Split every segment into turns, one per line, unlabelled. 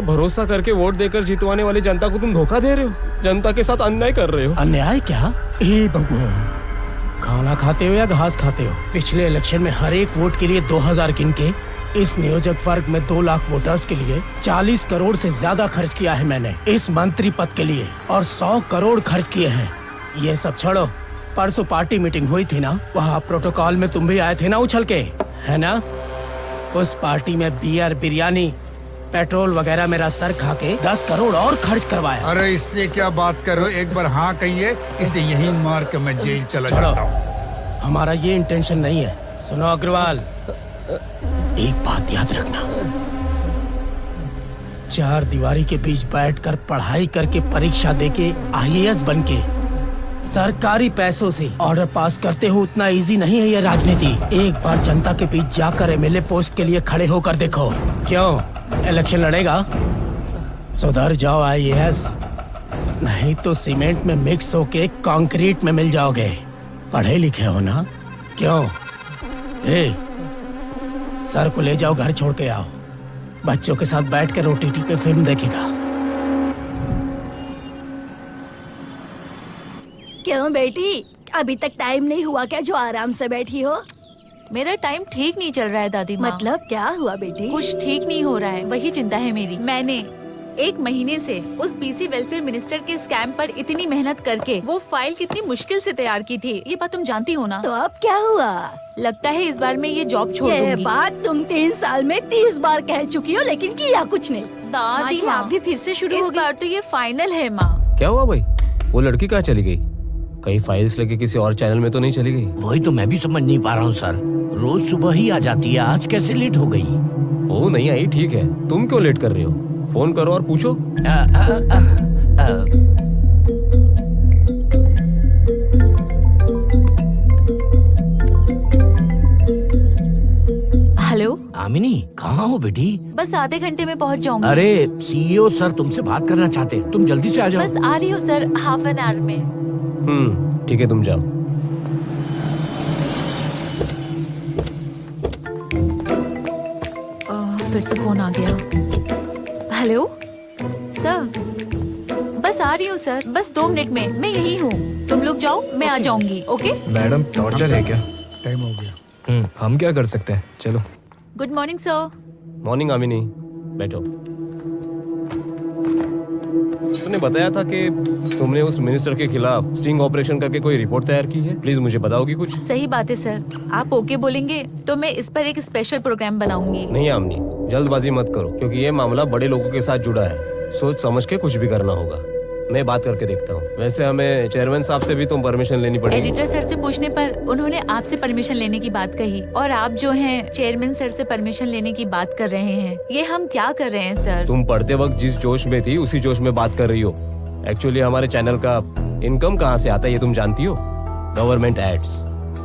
भरोसा करके वोट देकर जितवाने वाली जनता को तुम धोखा दे रहे हो, जनता के साथ अन्याय कर रहे हो।
अन्याय क्या? हे भगवान, खाना खाते हो या घास खाते हो? पिछले इलेक्शन में हर एक वोट के लिए 2000 गिन के इस नियोजक वर्ग में 2 लाख वोटर्स के लिए 40 करोड़ से ज्यादा खर्च किया है मैंने इस मंत्री पद के लिए, और 100 करोड़ खर्च किए हैं। ये सब छोड़ो, परसों पार्टी मीटिंग हुई थी ना, वहाँ प्रोटोकॉल में तुम भी आए थे ना उछल के, है ना? उस पार्टी में बियर, बिरयानी, पेट्रोल वगैरह मेरा सर खा के 10 करोड़ और खर्च करवाया।
अरे इससे क्या बात कर रहे हो, एक बार हाँ कहिए, इसे यहीं मार के मैं जेल चला जाता हूँ।
हमारा ये इंटेंशन नहीं है। सुनो अग्रवाल, एक बात याद रखना, 4 दीवारी के बीच बैठकर पढ़ाई करके परीक्षा देके IAS बनके सरकारी पैसों से ऑर्डर पास करते हो, उतना इजी नहीं है ये राजनीति। एक बार जनता के बीच जाकर MLA पोस्ट के लिए खड़े होकर देखो। क्यों इलेक्शन लड़ेगा? सुधर जाओ IAS, नहीं तो सीमेंट में मिक्स होके कंक्रीट में मिल जाओगे। पढ़े लिखे हो ना? क्यों? सर को ले जाओ, घर छोड़ के आओ, बच्चों के साथ बैठ के OTT पे फिल्म देखेगा।
क्यों बेटी, अभी तक टाइम नहीं हुआ क्या जो आराम से बैठी हो?
मेरा टाइम ठीक नहीं चल रहा है दादी माँ।
मतलब क्या हुआ बेटी?
कुछ ठीक नहीं हो रहा है, वही चिंता है मेरी। मैंने 1 महीने से उस BC वेलफेयर मिनिस्टर के स्कैम पर इतनी मेहनत करके वो फाइल कितनी मुश्किल से तैयार की थी, ये बात तुम जानती हो ना?
तो अब क्या हुआ?
लगता है इस बार मैं ये जॉब छोड़
ये
दूंगी।
बात तुम 3 साल में 30 बार कह चुकी हो, लेकिन किया कुछ नहीं।
दादी माँ,
आप भी फिर से शुरू हो
इस बार तो ये फाइनल है माँ।
क्या हुआ भाई? वो लड़की कहाँ चली गई? कहीं फाइल्स लेके किसी और चैनल में तो नहीं चली गई?
वही तो मैं भी समझ नहीं पा रहा हूँ सर, रोज सुबह ही आ जाती है, आज कैसे लेट हो गई?
वो नहीं आई, ठीक है, तुम क्यों लेट कर रहे हो? फोन करो और पूछो।
हेलो
आमिनी, कहाँ हो बेटी?
बस आधे घंटे में पहुँच जाऊंगी।
अरे CEO सर तुमसे बात करना चाहते हैं, तुम जल्दी से आ जाओ।
बस आ रही हूँ सर, हाफ एन आवर में।
ठीक है, तुम जाओ।
फिर से फोन आ गया। हेलो सर, बस आ रही हूँ सर, बस 2 मिनट में मैं यही हूँ। तुम लोग जाओ, मैं आ जाऊंगी। ओके
मैडम, टॉर्चर है क्या?
टाइम हो गया।
हम क्या कर सकते हैं, चलो।
Good morning sir.
मॉर्निंग आमिनी, बैठो। तुमने बताया था कि तुमने उस मिनिस्टर के खिलाफ स्टिंग ऑपरेशन करके कोई रिपोर्ट तैयार की है, प्लीज मुझे बताओगी कुछ?
सही बात है सर, आप ओके बोलेंगे तो मैं इस पर एक स्पेशल प्रोग्राम बनाऊंगी।
नहीं आमनी, जल्दबाजी मत करो, क्योंकि ये मामला बड़े लोगों के साथ जुड़ा है। सोच समझ के कुछ भी करना होगा। मैं बात करके देखता हूँ। वैसे हमें चेयरमैन साहब से भी तुम परमिशन लेनी पड़ेगी।
एडिटर सर से पूछने पर उन्होंने आपसे परमिशन लेने की बात कही, और आप जो हैं चेयरमैन सर से परमिशन लेने की बात कर रहे हैं। ये हम क्या कर रहे हैं सर?
तुम पढ़ते वक्त जिस जोश में थी उसी जोश में बात कर रही हो। एक्चुअली हमारे चैनल का इनकम कहाँ से आता है ये तुम जानती हो? Government ads.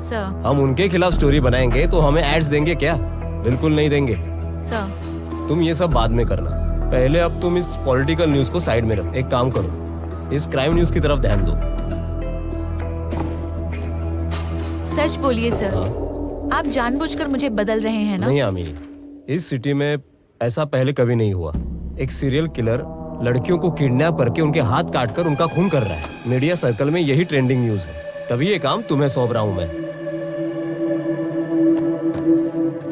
सर,
हम उनके खिलाफ स्टोरी बनाएंगे तो हमें एड्स देंगे क्या? बिल्कुल नहीं देंगे।
सर
तुम ये सब बाद में करना, पहले अब तुम इस पॉलिटिकल न्यूज को साइड में रखो। एक काम करो, इस क्राइम न्यूज की तरफ ध्यान दो।
सच बोलिए सर, आप जानबूझकर मुझे बदल रहे हैं ना?
नहीं आमिनी, इस सिटी में ऐसा पहले कभी नहीं हुआ। एक सीरियल किलर लड़कियों को किडनैप करके उनके हाथ काटकर उनका खून कर रहा है। मीडिया सर्कल में यही ट्रेंडिंग न्यूज है, तभी ये काम तुम्हें सौंप रहा हूँ मैं।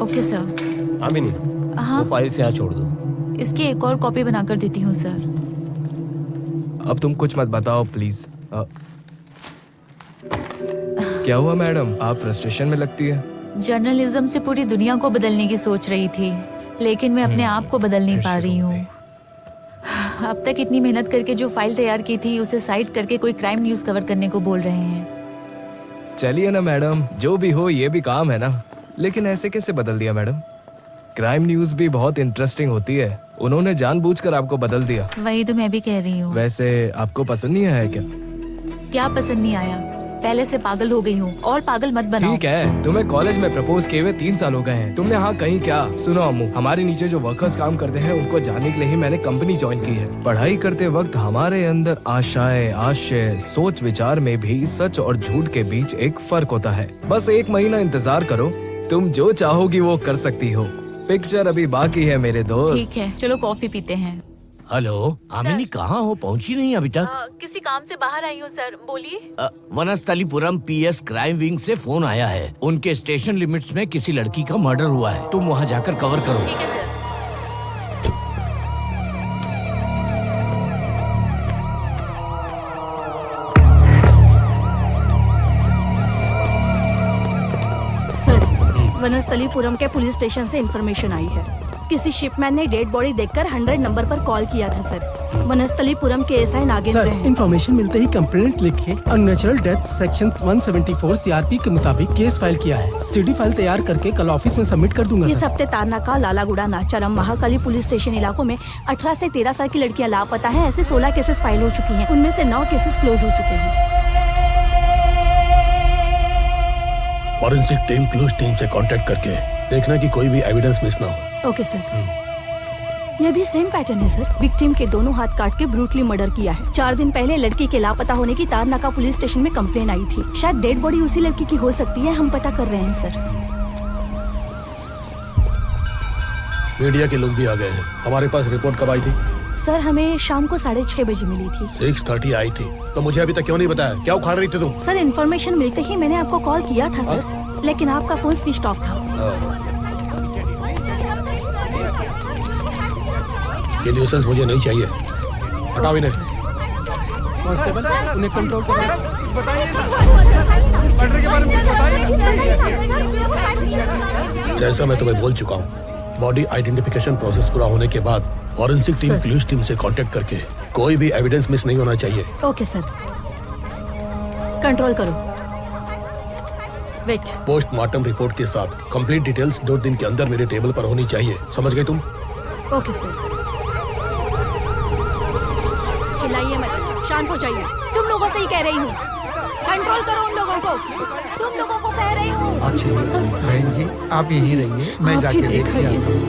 Okay sir.
आमिनी,
हाँ,
वो फाइल से यहाँ छोड़ दो।
इसकी एक और कॉपी बनाकर देती हूँ सर।
अब तुम कुछ मत बताओ प्लीज। क्या हुआ मैडम, आप फ्रस्ट्रेशन में लगती है?
जर्नलिज्म से पूरी दुनिया को बदलने की सोच रही थी, लेकिन मैं अपने आप को बदल नहीं पा रही हूँ। अब तक इतनी मेहनत करके जो फाइल तैयार की थी उसे साइड करके कोई क्राइम न्यूज कवर करने को बोल रहे हैं।
चलिए ना मैडम, जो भी हो ये भी काम है ना। लेकिन ऐसे कैसे बदल दिया मैडम? क्राइम न्यूज भी बहुत इंटरेस्टिंग होती है, उन्होंने जानबूझकर आपको बदल दिया।
वही तो मैं भी कह रही हूँ।
वैसे आपको पसंद नहीं आया क्या?
क्या पसंद नहीं आया? पहले से पागल हो गई हूँ, और पागल मत बनाओ।
ठीक है, तुम्हें कॉलेज में प्रपोज किए हुए 3 साल हो गए हैं, तुमने हाँ कहीं क्या? सुनो अम्मू, हमारे नीचे जो वर्कर्स काम करते हैं उनको जानने के लिए ही मैंने कंपनी ज्वाइन की है। पढ़ाई करते वक्त हमारे अंदर आशाएं, आशय, सोच विचार में भी सच और झूठ के बीच एक फर्क होता है। बस 1 महीना इंतजार करो, तुम जो चाहोगी वो कर सकती हो। पिक्चर अभी बाकी है मेरे दोस्त।
ठीक है, चलो कॉफी पीते हैं।
हेलो आमिनी, कहाँ हो? पहुंची नहीं अभी तक?
किसी काम से बाहर आई हूँ सर, बोलिए।
वनस्थलीपुरम पीएस क्राइम विंग से फोन आया है। उनके स्टेशन लिमिट्स में किसी लड़की का मर्डर हुआ है। तुम वहाँ जाकर कवर करो।
ठीक है सर।
सर, वनस्थलीपुरम के पुलिस स्टेशन से इंफॉर्मेशन आई है। किसी शिपमैन ने डेड बॉडी देखकर 100 नंबर पर कॉल किया था सर। वनस्थलीपुरम के एसआई नागेंद्र
सर,
हैं।
इंफॉर्मेशन मिलते ही कंप्लेंट लिखे अननेचुरल डेथ सेक्शन 174 सीआरपी के मुताबिक केस फाइल किया है। सीडी फाइल तैयार करके कल ऑफिस में सबमिट कर दूंगा
इस
सर।
हफ्ते तारनाका, लालागुड़ा, नाचारम, महाकाली पुलिस स्टेशन इलाकों में 18 से 13 साल की लड़कियां लापता हैं। ऐसे 16 केसेस फाइल हो चुकी हैं। उनमें से 9 केसेस क्लोज हो चुके हैं।
फॉरेंसिक टीम क्लूज टीम से कांटेक्ट करके देखना कि कोई भी एविडेंस मिस ना हो।
Okay sir. ये भी सेम पैटर्न है सर। विक्टिम के दोनों हाथ काट के ब्रूटली मर्डर किया है। 4 दिन पहले लड़की के लापता होने की तारनाका पुलिस स्टेशन में कंप्लेन आई थी। शायद डेड बॉडी उसी लड़की की हो सकती है। हम पता कर रहे हैं सर।
मीडिया के लोग भी आ गए हैं। हमारे पास रिपोर्ट कब आई थी?
सर, हमें शाम को 6:30 बजे मिली थी।
6:30 आई थी, तो मुझे अभी तक क्यों नहीं बताया? क्या उखाड़ रही थी तुम?
सर, इन्फॉर्मेशन मिलते ही मैंने आपको कॉल किया था सर, लेकिन आपका फोन स्विच ऑफ था।
ये न्यूसेंस मुझे नहीं चाहिए। हटाओ इन्हें।
कांस्टेबल, उन्हें कंट्रोल करो।
जैसा मैं तुम्हें बोल चुका हूँ, बॉडी आइडेंटिफिकेशन प्रोसेस पूरा होने के बाद forensic team
sir.
Clues team से कांटेक्ट करके कोई भी एविडेंस मिस नहीं होना चाहिए।
ओके सर, कंट्रोल करो। वेट।
पोस्टमार्टम रिपोर्ट के साथ कंप्लीट डिटेल्स 2 दिन के अंदर मेरे टेबल पर होनी चाहिए। समझ गए तुम?
Okay sir. चिल्लाइए मत, शांत हो जाइए। तुम लोगों से ही कह रही हूँ, कंट्रोल करो उन लोगों को। तुम लोगों को कह रही हूँ।
बहन जी, आप यहीं रहिए, मैं
आप
जाके
ही
देख के आता हूँ।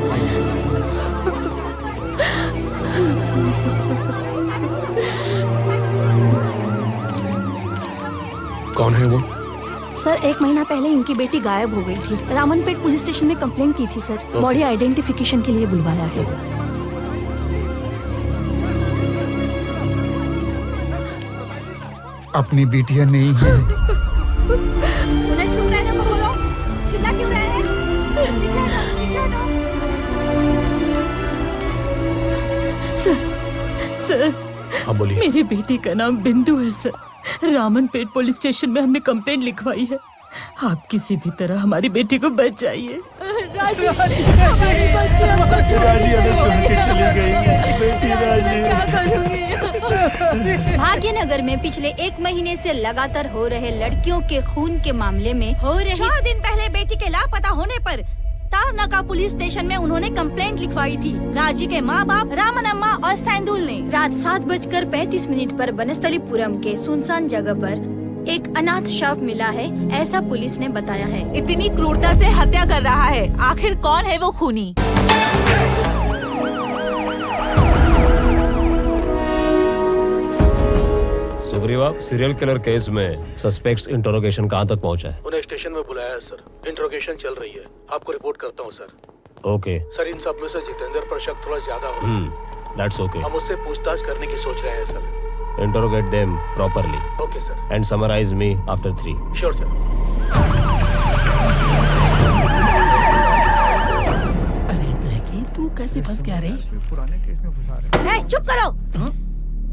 कौन है वो?
सर, 1 महीना पहले इनकी बेटी गायब हो गई थी। रामनपेट पुलिस स्टेशन में कंप्लेंट की थी सर। बॉडी आइडेंटिफिकेशन के लिए बुलवाया है।
अपनी बेटियां नहीं है।
उन्हें चुप रहने को बोलो। चिल्ला क्यों रहे हैं? पीछे हटो, पीछे हटो।
सर,
हाँ बोलिए।
मेरी बेटी का नाम बिंदु है सर। रामनपेट पुलिस स्टेशन में हमने कंप्लेंट लिखवाई है। आप किसी भी तरह हमारी बेटी को बच जाइए।
राजी, हमारी बच्ची हमको छोड़ के चली गई। बेटी राजी, क्या करूंगी?
भाग्यनगर में पिछले 1 महीने से लगातार हो रहे लड़कियों के खून के मामले में हो रही
6 दिन पहले बेटी के लापता होने पर तारनाका पुलिस स्टेशन में उन्होंने कंप्लेंट लिखवाई थी। राजी के माँ बाप रामनम्मा और सैंदुल ने
रात 7:35 पर वनस्थलीपुरम के सुनसान जगह पर एक अनाथ शव मिला है, ऐसा पुलिस ने बताया है।
इतनी क्रूरता से हत्या कर रहा है, आखिर कौन है वो खूनी?
सुग्रीवा, सीरियल किलर केस में सस्पेक्ट्स इंटरोगेशन कहाँ तक पहुँचा है?
उन्हें स्टेशन में बुलाया है सर। इंट्रोगेशन चल रही है। आपको रिपोर्ट करता हूँ सर।
ओके,
सर, इन सब में से जितेंद्र पर शक थोड़ा ज्यादा हो रहा है।
That's okay.
हम उससे पूछताछ करने की सोच रहे हैं sir.
Interrogate them properly
okay sir.
And summarize me after 3।
Sure sir.
अरे ब्लैकी, तू कैसे फंस गया रे?
पुराने केस में फंसा रहे
ए, चुप करो।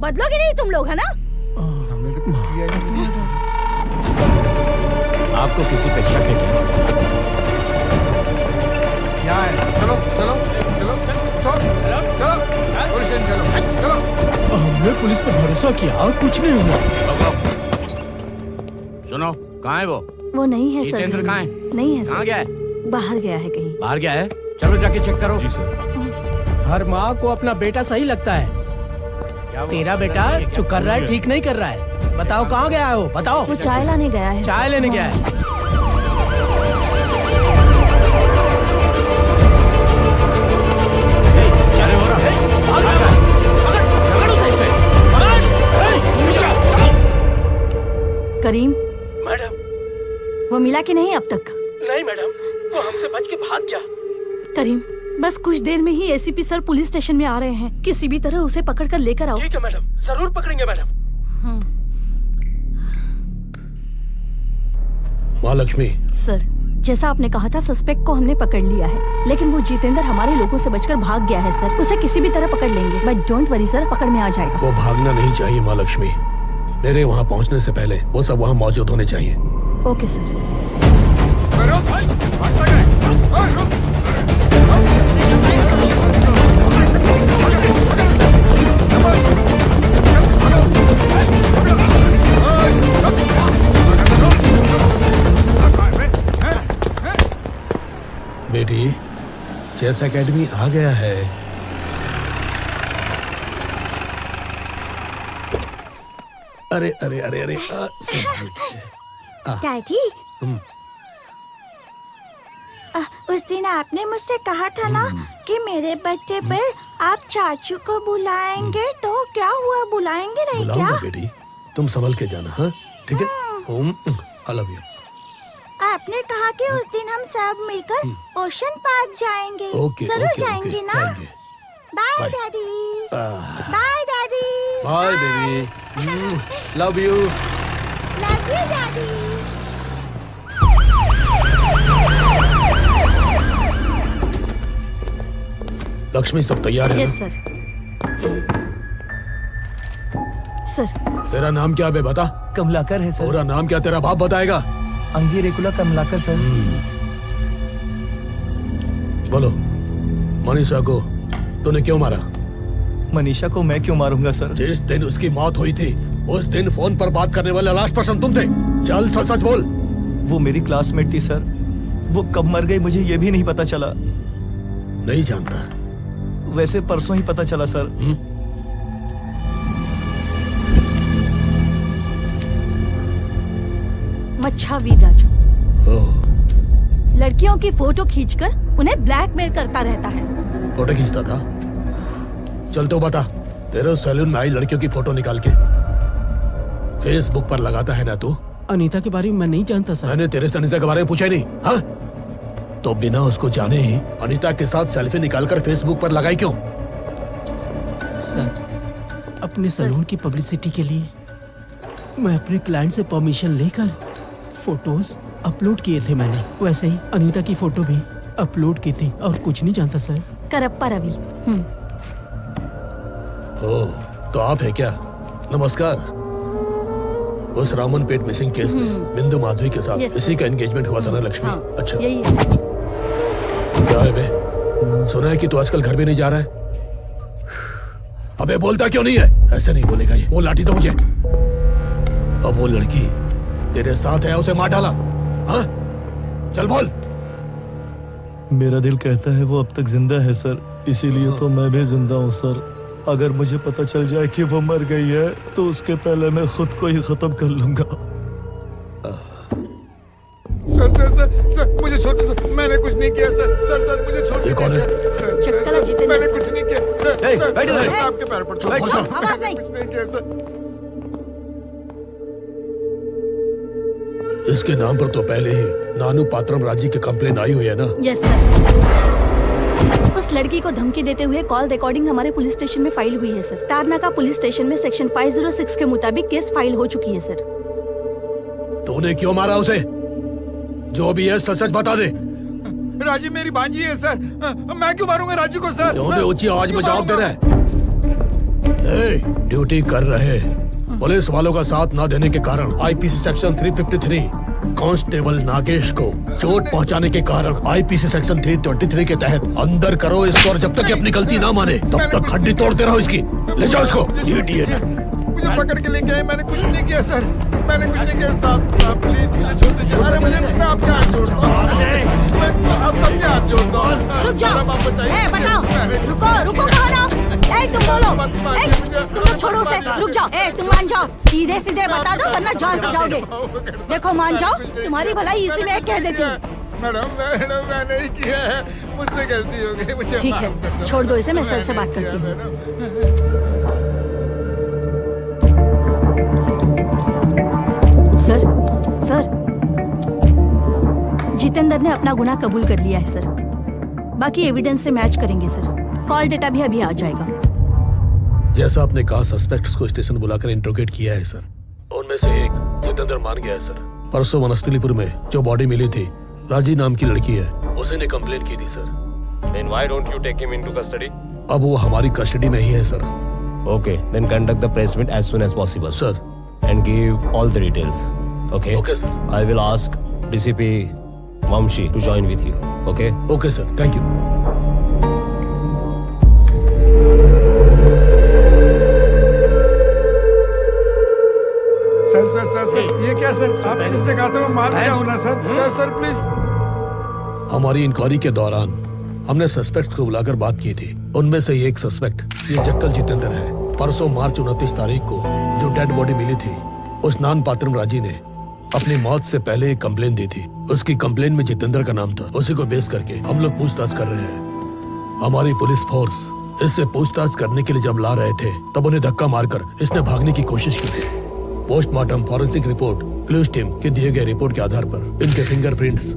बदलोगे नहीं तुम लोग, है ना?
हैं। हमने तो कुछ किया ही नहीं।
आपको किसी पे शक है क्या?
यहाँ है। चलो चलो चलो चलो चलो पुलिस स्टेशन चलो चलो।
हमने पुलिस पर भरोसा किया और कुछ नहीं हुआ।
सुनो, कहाँ है वो?
वो नहीं है सर।
जितेंद्र कहाँ है?
नहीं है
कहाँ
सर,
गया है?
बाहर गया है कहीं।
बाहर गया है? चलो जाके चेक करो। जी
सर।
हर माँ को अपना बेटा सही लगता है। तेरा बेटा जो कर रहा है ठीक नहीं कर रहा है। बताओ कहाँ गया है वो? बताओ।
वो चाय लाने गया है।
चाय लेने गया है।
करीम,
मैडम।
वो मिला कि नहीं अब तक?
नहीं मैडम, वो हमसे बच के भाग गया।
करीम, बस कुछ देर में ही एसीपी सर पुलिस स्टेशन में आ रहे हैं। किसी भी तरह उसे पकड़ कर लेकर आओ।
ठीक है मैडम, जरूर पकड़ेंगे मैडम।
महालक्ष्मी,
सर, जैसा आपने कहा था सस्पेक्ट को हमने पकड़ लिया है, लेकिन वो जितेंद्र हमारे लोगों से बचकर भाग गया है सर। उसे किसी भी तरह पकड़ लेंगे, बट डोंट वरी सर, पकड़ में आ जाएगा।
वो भागना नहीं चाहिए महालक्ष्मी। मेरे वहाँ पहुँचने से पहले वो सब वहाँ मौजूद होने चाहिए।
Okay sir.
बेटी, चेस एकेडमी आ गया है। अरे अरे अरे अरे
डैडी, उस दिन आपने मुझसे कहा था ना कि मेरे बर्थडे पर आप चाचू को बुलाएंगे, तो क्या हुआ, बुलाएंगे नहीं क्या?
बुलाऊंगा बेटी, तुम संभल के जाना। हाँ ठीक है, आई लव यू।
आपने कहा कि उस दिन हम सब मिलकर ओशन पार्क जाएंगे।
ओके,
जरूर
ओके,
जाएंगे
ओके,
ना?
जाएंगे।
Bye daddy. Bye daddy.
Bye baby, love you.
Love you daddy.
Lakshmi, सब तैयार है?
Yes sir. सर,
तेरा नाम क्या बे, बता।
कमलाकर है सर।
पूरा नाम क्या तेरा बाप बताएगा?
अंगी रेकुला कमलाकर सर।
बोलो, मनीषा को तूने क्यों मारा?
मनीषा को मैं क्यों मारूंगा सर?
जिस दिन उसकी मौत हुई थी उस दिन फोन पर बात करने वाला लास्ट पर्सन तुम थे। चल सच सच बोल।
वो मेरी क्लासमेट थी सर। वो कब मर गई मुझे ये भी नहीं पता चला।
नहीं जानता?
वैसे परसों ही पता चला सर।
मच्छा वीर राजू लड़कियों की फोटो खींचकर उन्हें ब्लैकमेल करता रहता है।
फोटो खींचता था? चल तो बता, तेरे सैलून में आई लड़कियों की फोटो निकाल के फेसबुक पर लगाता है ना तू?
अनीता के बारे में मैं नहीं जानता सर।
मैंने तेरे से अनीता के बारे में पूछा ही नहीं। हाँ, तो बिना उसको जाने ही अनीता के साथ सेल्फी निकालकर फेसबुक पर लगाई क्यों?
सर, अपने सैलून की पब्लिसिटी के लिए मैं अपने क्लाइंट से परमिशन लेकर फोटोज अपलोड किए थे मैंने। वैसे ही अनीता की फोटो भी अपलोड की थी और कुछ नहीं जानता सर।
करप्पा रवि।
ओह, तो आप है क्या? नमस्कार। उस रामन पेट मिसिंग केस में बिंदु माधवी के साथ इसी का एंगेजमेंट हुआ था ना लक्ष्मी?
हाँ,
अच्छा,
यही है।
क्या है बे? सुना है कि तू आजकल घर भी नहीं जा रहा है। अबे बोलता क्यों नहीं है? ऐसे नहीं बोलेगा ये। वो लाठी तो मुझे। अब वो लड़की तेरे साथ है, उसे मार डाला? हाँ, चल बोल।
मेरा दिल कहता है वो अब तक जिंदा है सर, इसीलिए तो मैं भी जिंदा हूँ सर। अगर मुझे पता चल जाए कि वो मर गई है तो उसके पहले मैं खुद को ही खत्म कर लूंगा।
सर सर सर सर मुझे छोड़ दो सर, मैंने कुछ नहीं किया सर। सर सर मुझे छोड़ दो सर।
चक्कला जितेंद्र
मैंने
सर।
कुछ नहीं किया सर।
ए,
सर,
बैठ इधर।
मैं आपके पैर पर छूता हूं।
आवाज नहीं।
कुछ नहीं किया सर।
इसके नाम पर तो पहले ही नानू पात्रम राजी की कंप्लेन आई हुई है ना?
Yes sir. उस लड़की को धमकी देते हुए कॉल रिकॉर्डिंग हमारे पुलिस स्टेशन में फाइल हुई है सर। तारनाका पुलिस स्टेशन में सेक्शन 506 के मुताबिक केस फाइल हो चुकी है सर।
तूने क्यों मारा उसे? जो भी है सच सच बता दे।
राजी मेरी भांजी है सर। मैं क्यों मारूंगा राजी को सर?
क्यों ऊंची आवाज में जवाब दे रहा है? ड्यूटी कर रहे पुलिस वालों का साथ न देने के कारण आईपीसी सेक्शन 353 कांस्टेबल नागेश को चोट पहुंचाने के कारण आईपीसी सेक्शन 323 के तहत अंदर करो इसको, और जब तक ये अपनी गलती ना माने तब तक हड्डी तोड़ते रहो इसकी। ले जाओ इसको। इडियट।
मुझे पकड़ के लेके आए, मैंने कुछ नहीं किया सर। मैंने कुछ नहीं किया साहब। साहब प्लीज मुझे छोड़ दीजिए। अरे मैं आपके हाथ जोड़ता हूँ। मैं आपके हाथ जोड़ता हूँ।
रुक जाओ। बताओ। रुको कहाँ ना? तुम बोलो। तुम लोग छोड़ो उसे। रुक जाओ। तुम मान जाओ। सीधे सीधे बता दो वरना जान से जाओगे। देखो मान जाओ, तुम्हारी भलाई इसी में कह देती हूँ।
मैडम मैं नहीं किया है, मुझसे गलती हो गई, मुझे
ठीक
माफ कर
है,
दो।
छोड़ दो इसे, मैं सर से बात करती हूँ। सर, जितेंद्र ने अपना गुनाह कबूल कर लिया है सर। बाकी एविडेंस से मैच करेंगे सर। कॉल डेटा भी अभी आ जाएगा।
जैसा आपने कहा, सस्पेक्ट्स को स्टेशन बुलाकर इंट्रोगेट किया है सर। उनमें से एक जितेंद्र मान गया है सर। परसों वनस्थलीपुर में जो बॉडी मिली थी, राजी नाम की लड़की है, उसी ने कंप्लेन की थी sir.
Then why don't you take him into custody?
अब वो हमारी कस्टडी में ही है sir.
Okay, then conduct the press meet as soon as possible.
Sir.
And give all the details. Okay?
Okay, sir.
I will ask DCP Vamshi to join with you. Okay?
Okay, sir. Thank you.
Sir ये क्या sir? आप जिससे कहा था मैं मान गया हूँ ना सर। Sir please.
हमारी इंक्वायरी के दौरान हमने सस्पेक्ट को बुलाकर बात की थी। उनमें से एक सस्पेक्ट ये जक्कल जितेंद्र है। परसों मार्च 29 तारीख को जो डेड बॉडी मिली थी, उस नान पात्रम राजी ने अपनी मौत से पहले एक कंप्लेन दी थी। उसकी कंप्लेन में जितेंद्र का नाम था। उसी को बेस करके हम लोग पूछताछ कर रहे हैं। हमारी पुलिस फोर्स इससे पूछताछ करने के लिए जब ला रहे थे, तब उन्हें धक्का मारकर इसने भागने की कोशिश की थी। Postmortem forensic report clues team के दिए गए रिपोर्ट के आधार पर इनके फिंगरप्रिंट्स,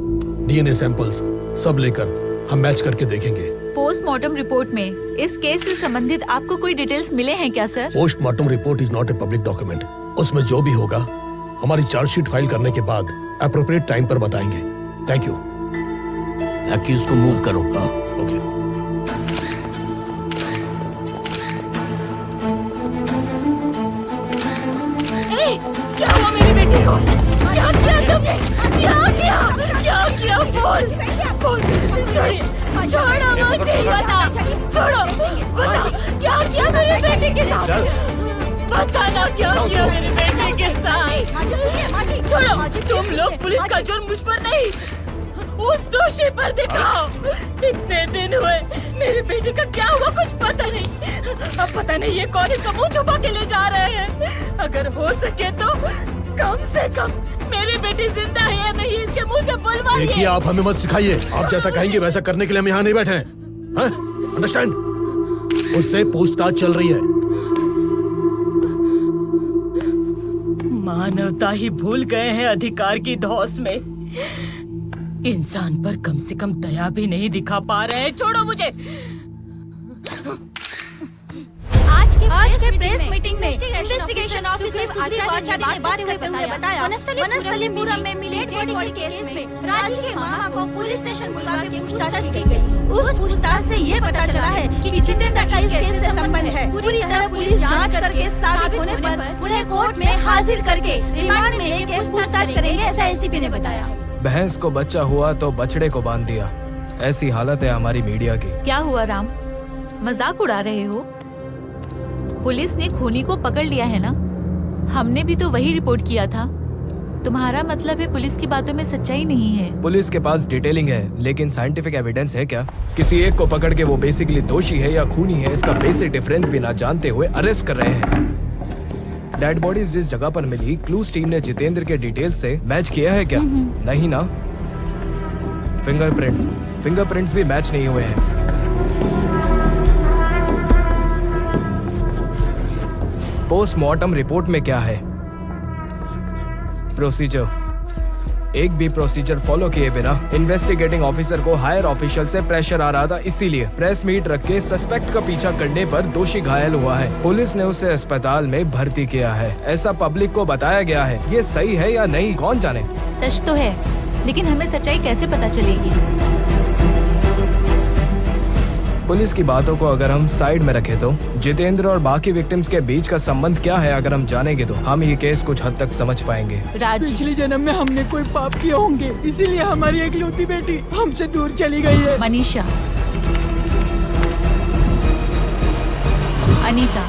डीएनए सैंपल्स सब लेकर हम मैच करके देखेंगे।
पोस्टमार्टम रिपोर्ट में इस केस से संबंधित आपको कोई डिटेल्स मिले हैं क्या sir?
Postmortem report is not a public document. उसमें जो भी होगा हमारी चार्जशीट फाइल करने के बाद एप्रोप्रिएट टाइम पर बताएंगे। Thank you.
अक्यूज को मूव करो।
ओके।
क्या हुआ मेरी बेटी को? क्या किया तुमने? क्या किया? बोल। छोड़िए, छोड़ो मुझे, बता। छोड़ो, बता। क्या किया मेरी बेटी के साथ? बता ना क्या किया मेरी बेटी के साथ? छोड़ो, तुम लोग पुलिस का जुर्म मुझ पर नहीं, उस दोषी पर दिखाओ। इतने दिन हुए, मेरी बेटी का क्या हुआ कुछ पता नहीं। अब पता नहीं ये कौन इसका मुंह छुपा के ले जा रहे हैं। अगर हो सके तो कम से कम मेरी बेटी जिंदा है या नहीं, इसके मुंह से बुलवाइए।
देखिए, आप हमें मत सिखाइए। आप जैसा कहेंगे वैसा करने के लिए हम यहाँ नहीं बैठे हैं। अंडरस्टैंड? उससे पूछताछ चल रही है।
मानवता ही भूल गए हैं अधिकार की धौस में। इंसान पर कम से कम दया भी नहीं दिखा पा रहे हैं। छोड़ो मुझे।
आज के प्रेस मीटिंग में इन्वेस्टिगेशन ऑफिसर सुधीर पाचारी ने बात करते हुए बताया, वनस्थलीपुरम में मिली डेड बॉडी केस में राजी के मामा को पुलिस स्टेशन बुला के पूछताछ की गई। उस पूछताछ से ये पता चला है कि जितेंद्र का इस केस से संबंध है। पूरी तरह पुलिस जांच करके साबित होने पर उन्हें कोर्ट में हाजिर करके रिमांड में लेके पूछताछ करेंगे, ऐसा एसीपी ने बताया।
भैंस को बच्चा हुआ तो बछड़े को बांध दिया, ऐसी हालत है हमारी मीडिया की।
क्या हुआ राम, मजाक उड़ा रहे हो? पुलिस ने खूनी को पकड़ लिया है ना? हमने भी तो वही रिपोर्ट किया था। तुम्हारा मतलब है पुलिस की बातों में सच्चाई नहीं है?
पुलिस के पास डिटेलिंग है, लेकिन साइंटिफिक एविडेंस है क्या? किसी एक को पकड़ के वो बेसिकली दोषी है या खूनी है, इसका बेसिक डिफरेंस भी ना जानते हुए अरेस्ट कर रहे हैं। डेड बॉडीज जिस जगह पर मिली, क्लूज टीम ने जितेंद्र के डिटेल्स से मैच किया है क्या? नहीं ना। फिंगरप्रिंट्स भी मैच नहीं हुए हैं। पोस्टमार्टम रिपोर्ट में क्या है? प्रोसीजर। एक भी प्रोसीजर फॉलो किए बिना इन्वेस्टिगेटिंग ऑफिसर को हायर ऑफिशियल से प्रेशर आ रहा था, इसीलिए प्रेस मीट रख के सस्पेक्ट का पीछा करने पर दोषी घायल हुआ है। पुलिस ने उसे अस्पताल में भर्ती किया है, ऐसा पब्लिक को बताया गया है। ये सही है या नहीं कौन जाने।
सच तो है, लेकिन हमें सच्चाई कैसे पता चलेगी?
पुलिस की बातों को अगर हम साइड में रखें तो जितेंद्र और बाकी विक्टिम्स के बीच का संबंध क्या है, अगर हम जानेंगे तो हम ये केस कुछ हद तक समझ पाएंगे।
पिछले जन्म में हमने कोई पाप किया होंगे, इसीलिए हमारी इकलौती बेटी हमसे दूर चली गई है।
मनीषा, अनीता,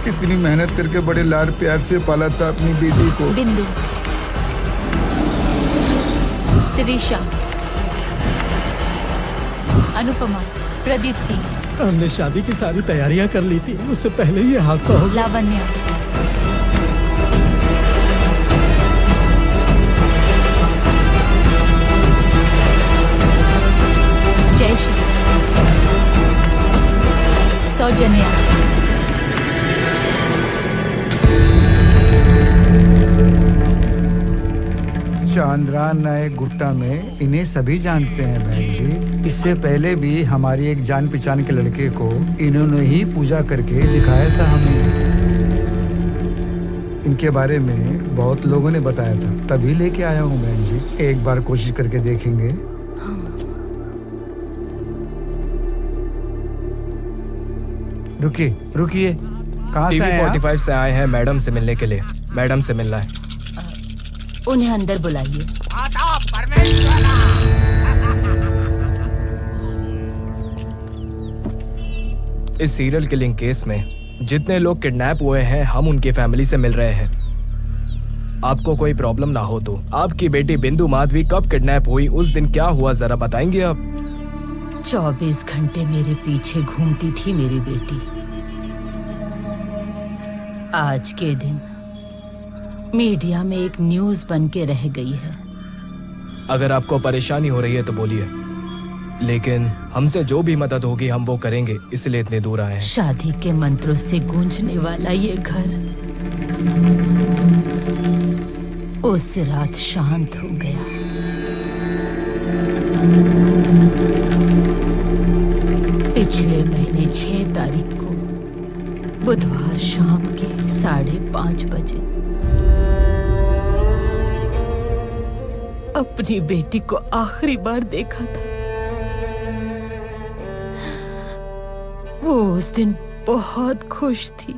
कितनी मेहनत करके बड़े लाड प्यार से पाला था अपनी बेटी को।
बिंदु, शिरीषा, अनुपमा, प्रदीप्ति।
हमने शादी की सारी तैयारियां कर ली थी, उससे पहले ये हादसा हो गया।
लावण्या, जयश्री, सौजन्या,
चांद्रा नए गुट्टा में इन्हें सभी जानते हैं बहन जी।
इससे पहले भी हमारी एक जान पहचान के लड़के को इन्होंने ही पूजा करके दिखाया था हमें। इनके बारे में बहुत लोगों ने बताया था, तभी लेके आया हूँ बहन जी। एक बार कोशिश करके देखेंगे। रुकिए रुकिए, कहाँ से आए आप?
45 से आए हैं मैडम से मिलने के लिए। मैडम से मिलना है।
उन्हें अंदर बुलाइए।
इस सीरियल किलिंग केस में जितने लोग किडनैप हुए हैं, हम उनकी फैमिली से मिल रहे हैं। आपको कोई प्रॉब्लम ना हो तो आपकी बेटी बिंदु माधवी कब किडनैप हुई, उस दिन क्या हुआ, जरा बताएंगे आप?
24 घंटे मेरे पीछे घूमती थी मेरी बेटी। आज के दिन मीडिया में एक न्यूज़ बन के रह गई है।
अगर आपको परेशानी हो रही है तो बोलिए, लेकिन हमसे जो भी मदद होगी हम वो करेंगे, इसलिए इतने दूर आए हैं।
शादी के मंत्रों से गूंजने वाला ये घर उस रात शांत हो गया। पिछले महीने 6 तारीख को बुधवार शाम के 5:30 बजे अपनी बेटी को आखिरी बार देखा था। वो उस दिन बहुत खुश थी।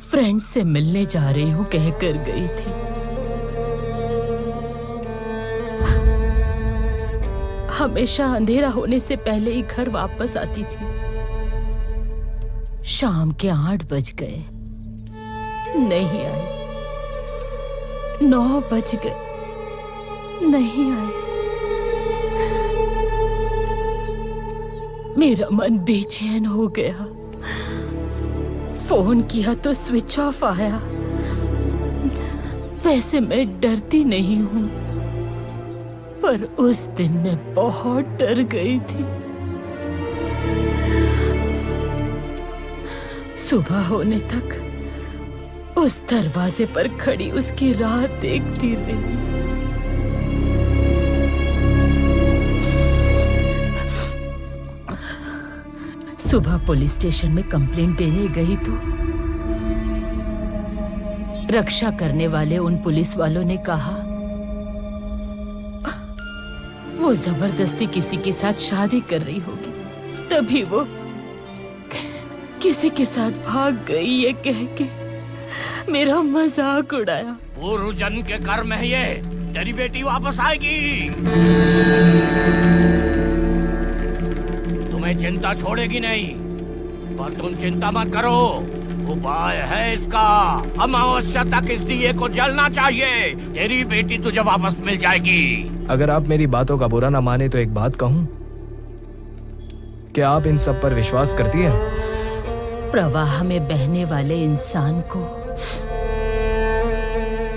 फ्रेंड से मिलने जा रही हूँ कहकर गई थी। हमेशा अंधेरा होने से ही घर वापस आती थी। शाम के 8 बज गए, नहीं आई। 9 बज गए, नहीं आई। मेरा मन बेचैन हो गया। फोन किया तो स्विच ऑफ आया। वैसे मैं डरती नहीं हूँ, पर उस दिन मैं बहुत डर गई थी। सुबह होने तक उस दरवाजे पर खड़ी उसकी राह देखती रही। सुबह पुलिस स्टेशन में कंप्लेंट देने गई तो रक्षा करने वाले उन पुलिस वालों ने कहा वो जबरदस्ती किसी के साथ शादी कर रही होगी, तभी वो किसी के साथ भाग गई, ये कह के मेरा मजाक उड़ाया।
पूर्व जन्म के कर्म है ये, तेरी बेटी वापस आएगी। तुम्हें चिंता छोड़ेगी नहीं, पर तुम चिंता मत करो, उपाय है इसका। अमावस्या तक इस दिए को जलना चाहिए, तेरी बेटी तुझे वापस मिल जाएगी।
अगर आप मेरी बातों का बुरा ना माने तो एक बात कहूं, क्या आप इन सब पर विश्वास करती हैं?
प्रवाह में बहने वाले इंसान को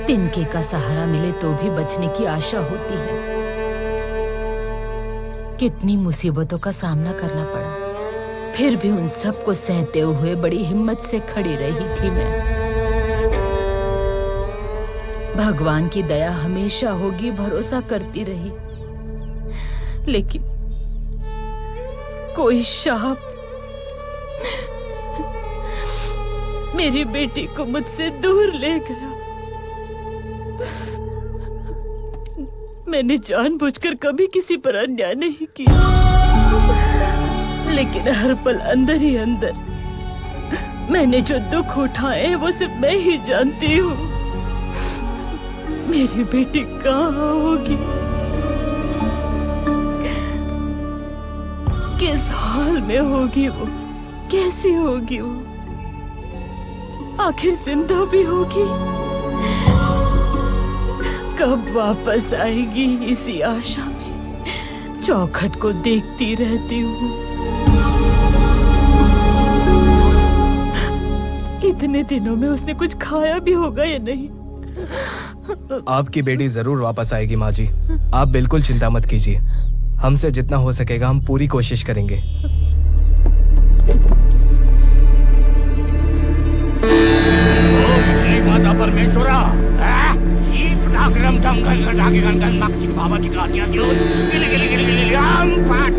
तिनके का सहारा मिले तो भी बचने की आशा होती है। कितनी मुसीबतों का सामना करना पड़ा, फिर भी उन सब को सहते हुए बड़ी हिम्मत से खड़ी रही थी मैं। भगवान की दया हमेशा होगी, भरोसा करती रही। लेकिन कोई शाप मेरी बेटी को मुझसे दूर ले गया। मैंने जानबूझकर कभी किसी पर अन्याय नहीं किया, लेकिन हर पल अंदर ही अंदर मैंने जो दुख उठाए वो सिर्फ मैं ही जानती हूँ। मेरी बेटी कहाँ होगी, किस हाल में होगी वो, कैसी होगी वो, आखिर जिंदा भी होगी, कब वापस आएगी, इसी आशा में चौखट को देखती रहती हूँ। इतने दिनों में उसने कुछ खाया भी होगा या नहीं।
आपकी बेटी जरूर वापस आएगी माँ जी, आप बिल्कुल चिंता मत कीजिए। हमसे जितना हो सकेगा हम पूरी कोशिश करेंगे।
श्री माता परमेश्वरा, जीप नागरम दम घन घटा के घन घन मक चिक बाबा चिकानिया दियो गिले गिले गिले गिले दम फट।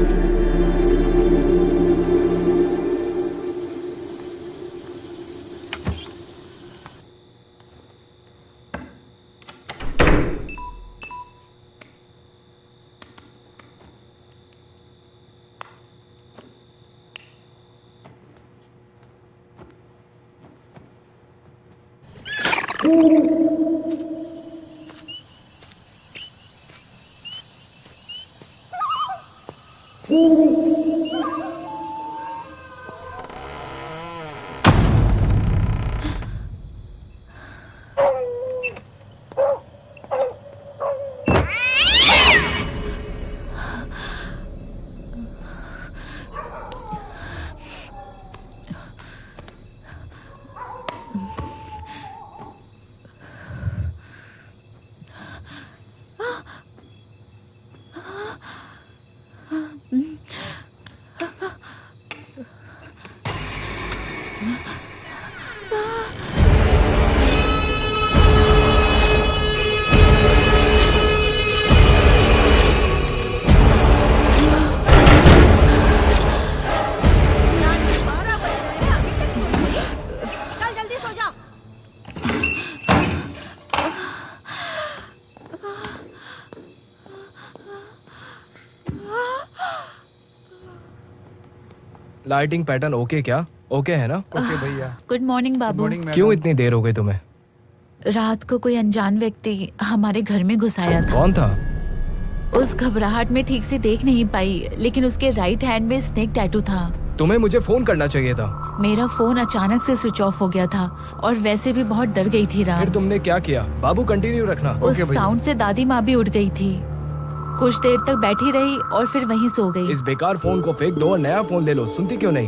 चल जल्दी सो जा।
लाइटिंग पैटर्न ओके क्या? ओके है ना?
ओके भैया।
गुड मॉर्निंग बाबू।
Morning madam.
क्यों इतनी देर हो गई तुम्हें?
रात को कोई अनजान व्यक्ति हमारे घर में घुस आया था।
कौन था?
उस घबराहट में ठीक से देख नहीं पाई, लेकिन उसके राइट हैंड में स्नेक टैटू था।
तुम्हें मुझे फोन करना चाहिए था।
मेरा फोन अचानक से स्विच ऑफ हो गया था और वैसे भी बहुत डर गई थी
फिर
रात।
तुमने क्या किया? बाबू कंटिन्यू रखना।
उस साउंड से दादी माँ भी उठ गई थी। कुछ देर तक बैठी रही और फिर वहीं सो गई।
इस बेकार फोन को फेंक दो और नया फोन ले लो। सुनती क्यों नहीं?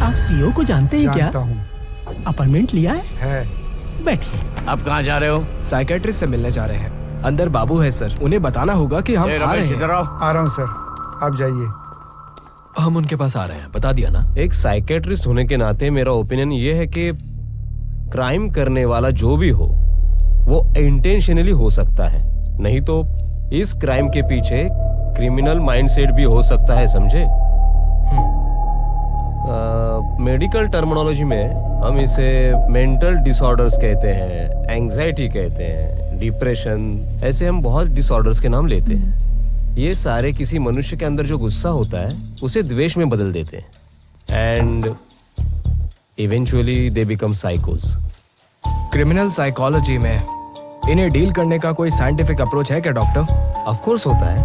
आप सीओ को जानते हैं क्या?
जानता हूँ।
अपॉइंटमेंट लिया है? बैठिए।
अब कहाँ जा रहे हो?
साइकेट्रिस्ट से मिलने जा रहे हैं। अंदर बाबू है सर, उन्हें बताना होगा कि हम आ रहे हैं।
आ रहा हूँ सर, आप जाइए।
हम उनके पास आ रहे हैं, बता दिया ना। एक साइकेट्रिस्ट होने के नाते मेरा ओपिनियन ये है कि क्राइम करने वाला जो भी हो वो इंटेंशनली हो सकता है, नहीं तो इस क्राइम के पीछे क्रिमिनल माइंडसेट भी हो सकता है, समझे? मेडिकल टर्मिनोलॉजी में हम इसे मेंटल डिसऑर्डर्स कहते हैं, एंजाइटी कहते हैं, डिप्रेशन, ऐसे हम बहुत डिसऑर्डर्स के नाम लेते हैं। ये सारे किसी मनुष्य के अंदर जो गुस्सा होता है उसे द्वेष में बदल देते हैं एंड इवेंचुअली दे बिकम साइकोस।
क्रिमिनल साइकोलॉजी में इन्हें डील करने का कोई साइंटिफिक अप्रोच है क्या डॉक्टर?
ऑफ कोर्स होता है,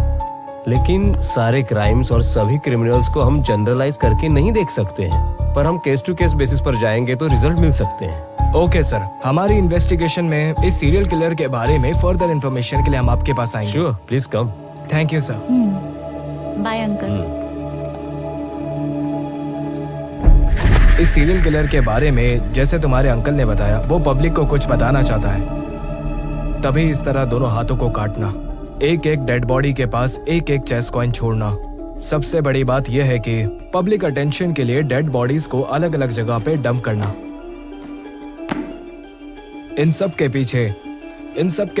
लेकिन सारे क्राइम्स और सभी क्रिमिनल्स को हम जनरलाइज करके नहीं देख सकते हैं, पर हम केस टू केस बेसिस पर जाएंगे तो रिजल्ट मिल सकते हैं।
ओके सर, हमारी इन्वेस्टिगेशन में इस सीरियल किलर के बारे में फर्दर इंफॉर्मेशन के लिए हम आपके पास आएंगे।
Sure, please come.
Thank you sir.
Bye uncle.
इस सीरियल किलर के बारे में जैसे तुम्हारे अंकल ने बताया, वो पब्लिक को कुछ बताना चाहता है, तभी इस तरह दोनों हाथों को काटना, एक एक डेड बॉडी के पास एक एक चेस कॉइन छोड़ना। सबसे बड़ी बात यह है कि पब्लिक अटेंशन के लिए डेड बॉडीज को अलग अलग जगह पे डंप करना। इन सब के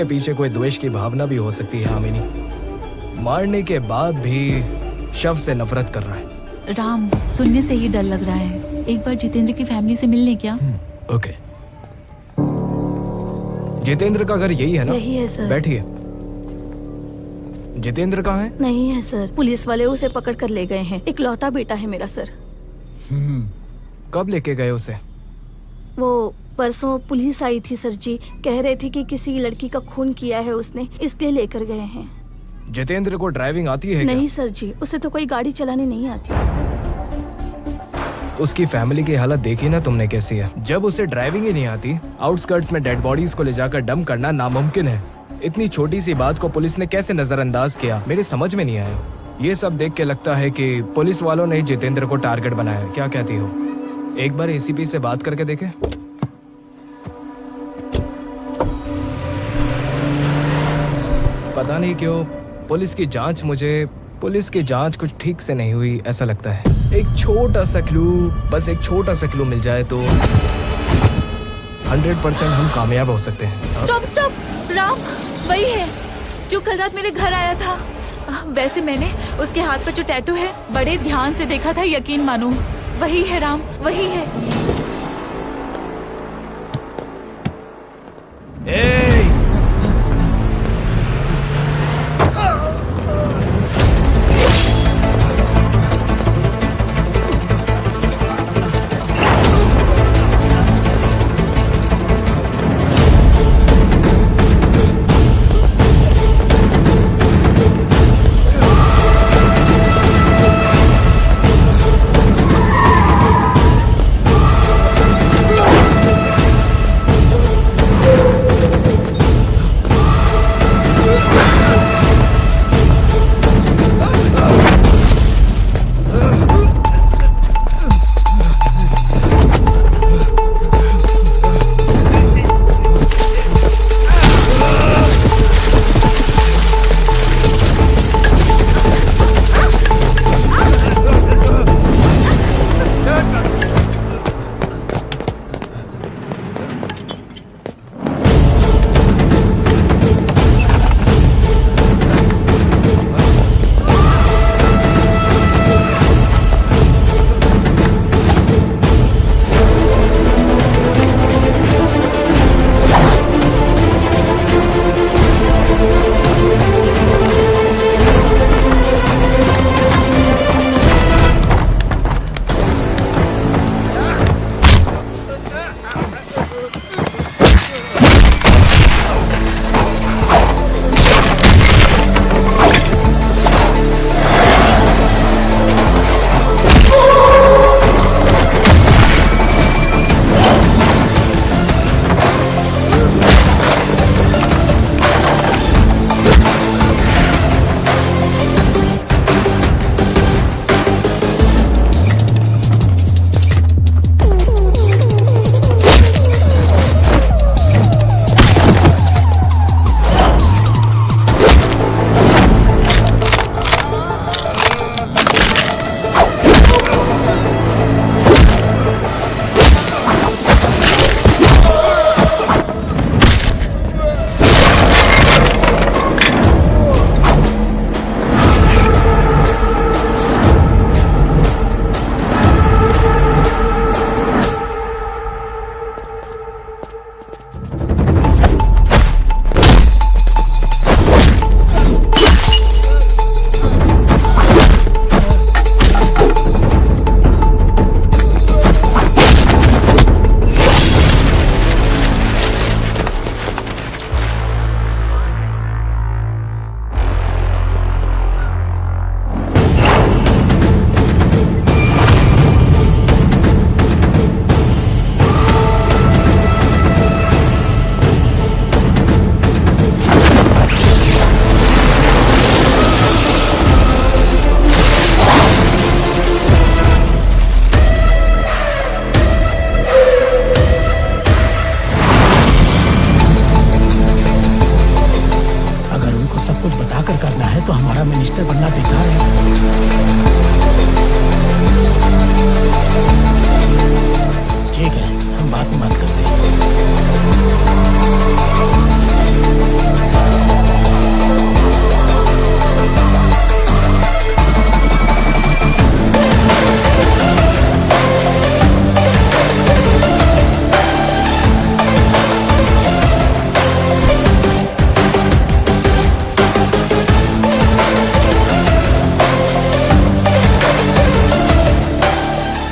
पीछे कोई द्वेष की भावना भी हो सकती है। आमिनी मारने के बाद भी शव से नफरत कर रहा है।
राम, सुनने से ही डर लग रहा है। एक बार जितेंद्र की फैमिली से मिलने क्या?
ओके। जितेंद्र का घर यही है ना?
यही है सर।
बैठिए। जितेंद्र कहाँ है?
नहीं है सर, पुलिस वाले उसे पकड़ कर ले गए हैं। इकलौता बेटा है मेरा सर।
कब लेके गए उसे?
वो परसों पुलिस आई थी सर जी, कह रहे थे कि किसी लड़की का खून किया है उसने, इसलिए लेकर गए हैं।
जितेंद्र को ड्राइविंग आती है क्या?
नहीं सर जी, उसे तो कोई गाड़ी चलानी नहीं आती।
उसकी फैमिली की हालत देखी ना तुमने कैसी है। जब उसे ड्राइविंग ही नहीं आती, आउटस्कर्ट्स में डेड बॉडीज को ले जाकर डंप करना नामुमकिन है। इतनी छोटी सी बात को पुलिस ने कैसे नजरअंदाज किया, मेरे समझ में नहीं आया। ये सब देख के लगता है कि पुलिस वालों ने जितेंद्र को टारगेट बनाया। क्या कहती हो? एक बार एसीपी से बात करके देखें। पता नहीं क्यों पुलिस की जांच कुछ ठीक से नहीं हुई ऐसा लगता है। एक छोटा सा क्लू, बस एक छोटा सा क्लू मिल जाए तो 100% हम कामयाब हो सकते हैं।
स्टॉप स्टॉप, राम वही है जो कल रात मेरे घर आया था। वैसे मैंने उसके हाथ पर जो टैटू है बड़े ध्यान से देखा था, यकीन मानो वही है राम, वही है।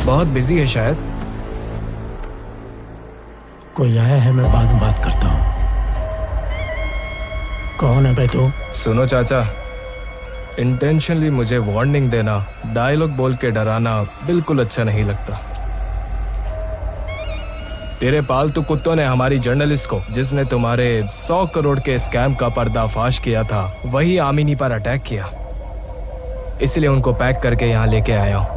बहुत बिजी है शायद।
कोई आया है, मैं बाद में बात करता हूँ। कौन है बे तू?
सुनो चाचा, इंटेंशनली मुझे वार्निंग देना, डायलॉग बोल के डराना बिल्कुल अच्छा नहीं लगता। तेरे पालतू कुत्तों ने हमारी जर्नलिस्ट को, जिसने तुम्हारे 100 करोड़ के स्कैम का पर्दाफाश किया था, वही आमिनी पर अटैक किया। इसलिए उनको पैक करके यहाँ लेके आया हूँ।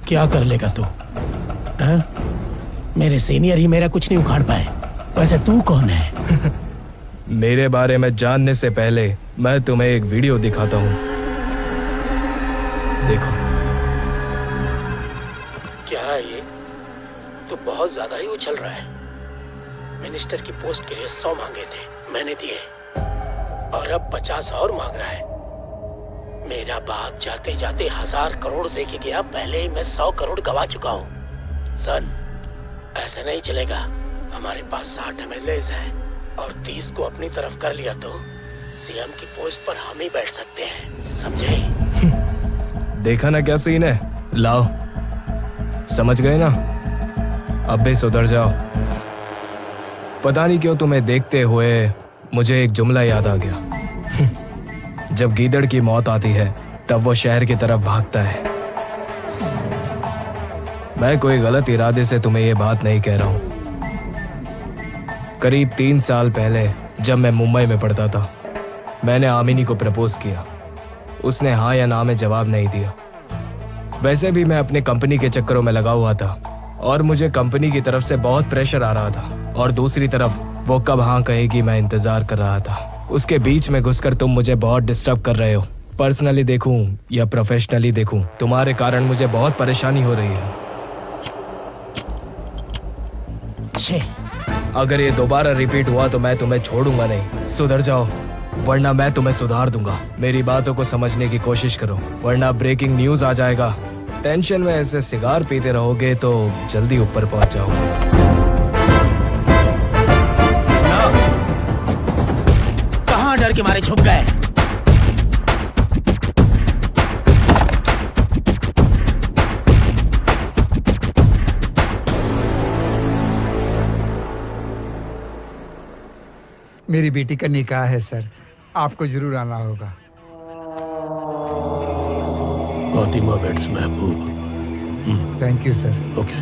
क्या कर लेगा तू? मेरे सीनियर ही मेरा कुछ नहीं उखाड़ पाए, वैसे तू कौन है?
मेरे बारे में जानने से पहले मैं तुम्हें एक वीडियो दिखाता हूँ। देखो।
क्या है ये? तो बहुत ज्यादा ही उछल रहा है। मिनिस्टर की पोस्ट के लिए 100 मांगे थे, मैंने दिए, और अब 50 और मांग रहा है। मेरा बाप जाते जाते 1000 करोड़ दे के गया, पहले ही मैं 100 करोड़ गवा चुका हूँ। सन, ऐसा नहीं चलेगा। हमारे पास 60 MLAs हैं और 30 को अपनी तरफ कर लिया तो सीएम की पोस्ट पर हम ही बैठ सकते हैं, समझे?
देखा ना क्या सीन है? लाओ, समझ गए ना? अब भी सुधर जाओ। पता नहीं क्यों तुम्हें देखते हुए मुझे एक जुमला याद आ गया। जब गीदड़ की मौत आती है तब वो शहर की तरफ भागता है। मैं कोई गलत इरादे से तुम्हें ये बात नहीं कह रहा हूं। करीब 3 साल पहले जब मैं मुंबई में पढ़ता था, मैंने आमिनी को प्रपोज किया। उसने हाँ या ना में जवाब नहीं दिया। वैसे भी मैं अपने कंपनी के चक्करों में लगा हुआ था और मुझे कंपनी की तरफ से बहुत प्रेशर आ रहा था, और दूसरी तरफ वो कब हाँ कहेगी मैं इंतजार कर रहा था। उसके बीच में घुसकर तुम मुझे बहुत डिस्टर्ब कर रहे हो। पर्सनली देखूं या प्रोफेशनली देखूं, तुम्हारे कारण मुझे बहुत परेशानी हो रही है। अगर ये दोबारा रिपीट हुआ तो मैं तुम्हें छोड़ूंगा नहीं। सुधर जाओ वरना मैं तुम्हें सुधार दूंगा। मेरी बातों को समझने की कोशिश करो वरना ब्रेकिंग न्यूज आ जाएगा। टेंशन में ऐसे सिगार पीते रहोगे तो जल्दी ऊपर पहुंच जाओगे।
कहाँ डर के मारे छुप गए?
मेरी बेटी का निकाह है सर, आपको जरूर आना होगा।
Fatima bets Mehboob.
Thank you sir.
Okay.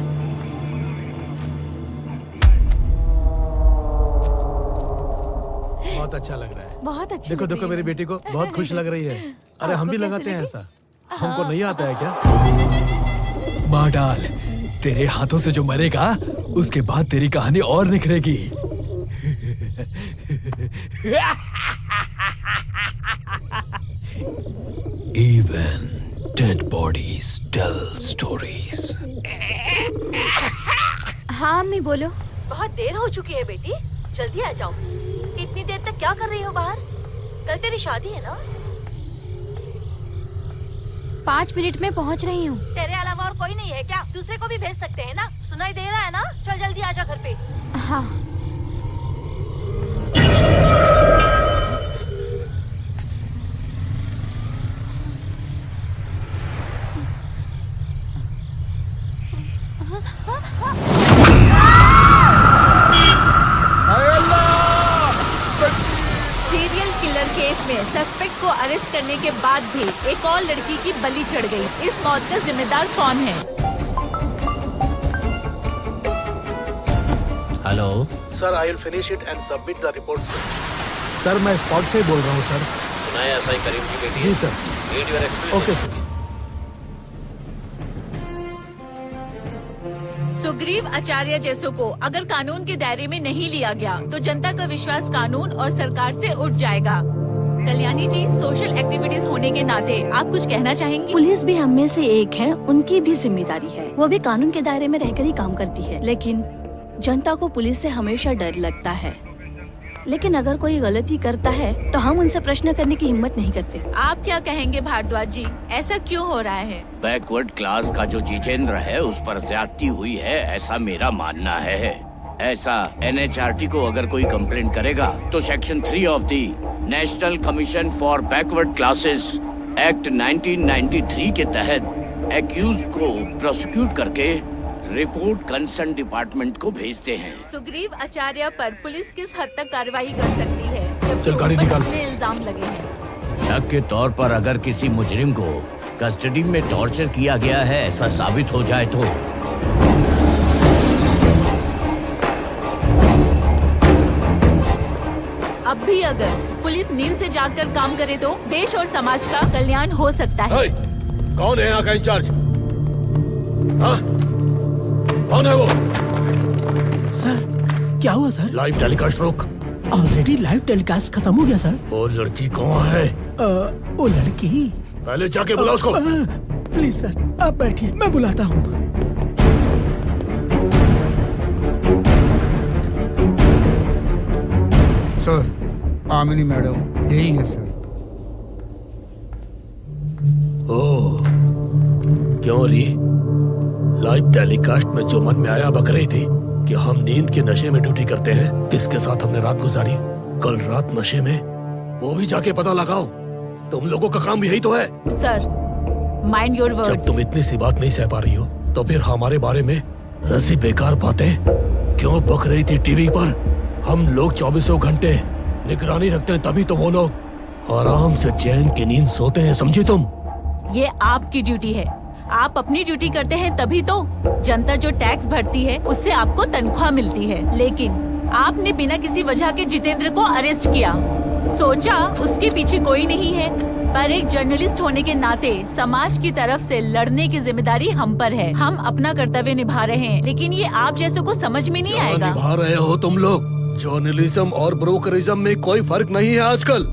बहुत अच्छा लग रहा है।
बहुत अच्छी
देखो
लग
देखो
रही
मेरी
है।
बेटी को बहुत खुश लग रही है। अरे हम भी
आपको
लगाते हैं
कैसे
ऐसा। हमको नहीं आता है क्या?
मार डाल, तेरे हाथों से जो मरेगा उसके बाद तेरी कहानी और निखरेगी। Even dead bodies tell stories.
हाँ अम्मी बोलो।
बहुत देर हो चुकी है बेटी, जल्दी आ जाओ। इतनी देर तक क्या कर रही हो बाहर? कल तेरी शादी है ना?
5 मिनट में पहुंच रही हूँ।
तेरे अलावा और कोई नहीं है क्या? दूसरे को भी भेज सकते हैं ना? सुनाई दे रहा है ना? चल जल्दी आजा घर पे।
हाँ।
सीरियल किलर केस में सस्पेक्ट को अरेस्ट करने के बाद भी एक और लड़की की बलि चढ़ गई। इस मौत का जिम्मेदार कौन है?
Hello
sir, I will finish it and submit the report sir.
Sir मैं स्पॉट से बोल रहा हूँ सर।
सुना है एसआई करीम की बेटी
जी sir.
Need your explanation.
Okay sir.
Sugreev Acharya जैसों को अगर कानून के दायरे में नहीं लिया गया तो जनता का विश्वास कानून और सरकार से उठ जाएगा। कल्याणी जी, सोशल एक्टिविटीज होने के नाते आप कुछ कहना चाहेंगी?
पुलिस भी हम में से एक है, उनकी भी जिम्मेदारी है। वो भी कानून के दायरे में रहकर ही काम करती है, लेकिन जनता को पुलिस से हमेशा डर लगता है। लेकिन अगर कोई गलती करता है तो हम उनसे प्रश्न करने की हिम्मत नहीं करते।
आप क्या कहेंगे भारद्वाज जी, ऐसा क्यों हो रहा है?
बैकवर्ड क्लास का जो जितेंद्र है उस पर ज्यादती हुई है, ऐसा मेरा मानना है। ऐसा NHRT को अगर कोई कंप्लेंट करेगा तो section 3 of the national commission for backward classes act 1993 के तहत एक्यूज को प्रोसिक्यूट करके रिपोर्ट कंसर्न डिपार्टमेंट को भेजते हैं।
सुग्रीव आचार्य पर पुलिस किस हद तक कार्रवाई कर सकती है जबकि
चल, गाड़ी
उन पर
निकाल।
कितने इल्जाम लगे हैं?
शक के तौर पर अगर किसी मुजरिम को कस्टडी में टॉर्चर किया गया है ऐसा साबित हो जाए तो
अब भी अगर पुलिस नींद से जागकर काम करे तो देश और समाज का कल्याण हो सकता है।
हे, कौन है यहाँ का इंचार्ज? हाँ? कौन है वो?
सर क्या हुआ सर?
लाइव टेलीकास्ट रोक।
ऑलरेडी लाइव टेलीकास्ट खत्म हो गया सर।
और लड़की कौन है?
वो लड़की।
पहले जाके बुला उसको।
प्लीज सर आप बैठिए, मैं बुलाता हूँ।
सर आमिनी मैडम यही है सर।
ओह, क्यों री? लाइव टेलीकास्ट में जो मन में आया बक रही थी कि हम नींद के नशे में ड्यूटी करते हैं, किसके साथ हमने रात गुजारी कल रात नशे में, वो भी जाके पता लगाओ। तुम लोगों का काम यही तो है।
Sir mind your words.
जब तुम इतनी सी बात नहीं सह पा रही हो तो फिर हमारे बारे में ऐसी बेकार बातें क्यों बक रही थी टीवी पर? हम लोग 24 घंटे निगरानी रखते हैं, तभी तो वो लोग आराम से चैन की नींद सोते हैं, समझी तुम?
ये आपकी ड्यूटी है, आप अपनी ड्यूटी करते हैं तभी तो जनता जो टैक्स भरती है उससे आपको तनख्वाह मिलती है। लेकिन आपने बिना किसी वजह के जितेंद्र को अरेस्ट किया। सोचा उसके पीछे कोई नहीं है, पर एक जर्नलिस्ट होने के नाते समाज की तरफ से लड़ने की जिम्मेदारी हम पर है। हम अपना कर्तव्य निभा रहे हैं, लेकिन ये आप जैसों को समझ में नहीं आएगा।
निभा रहे हो तुम लोग? जर्नलिज्म और ब्रोकरिज्म में कोई फर्क नहीं है आजकल।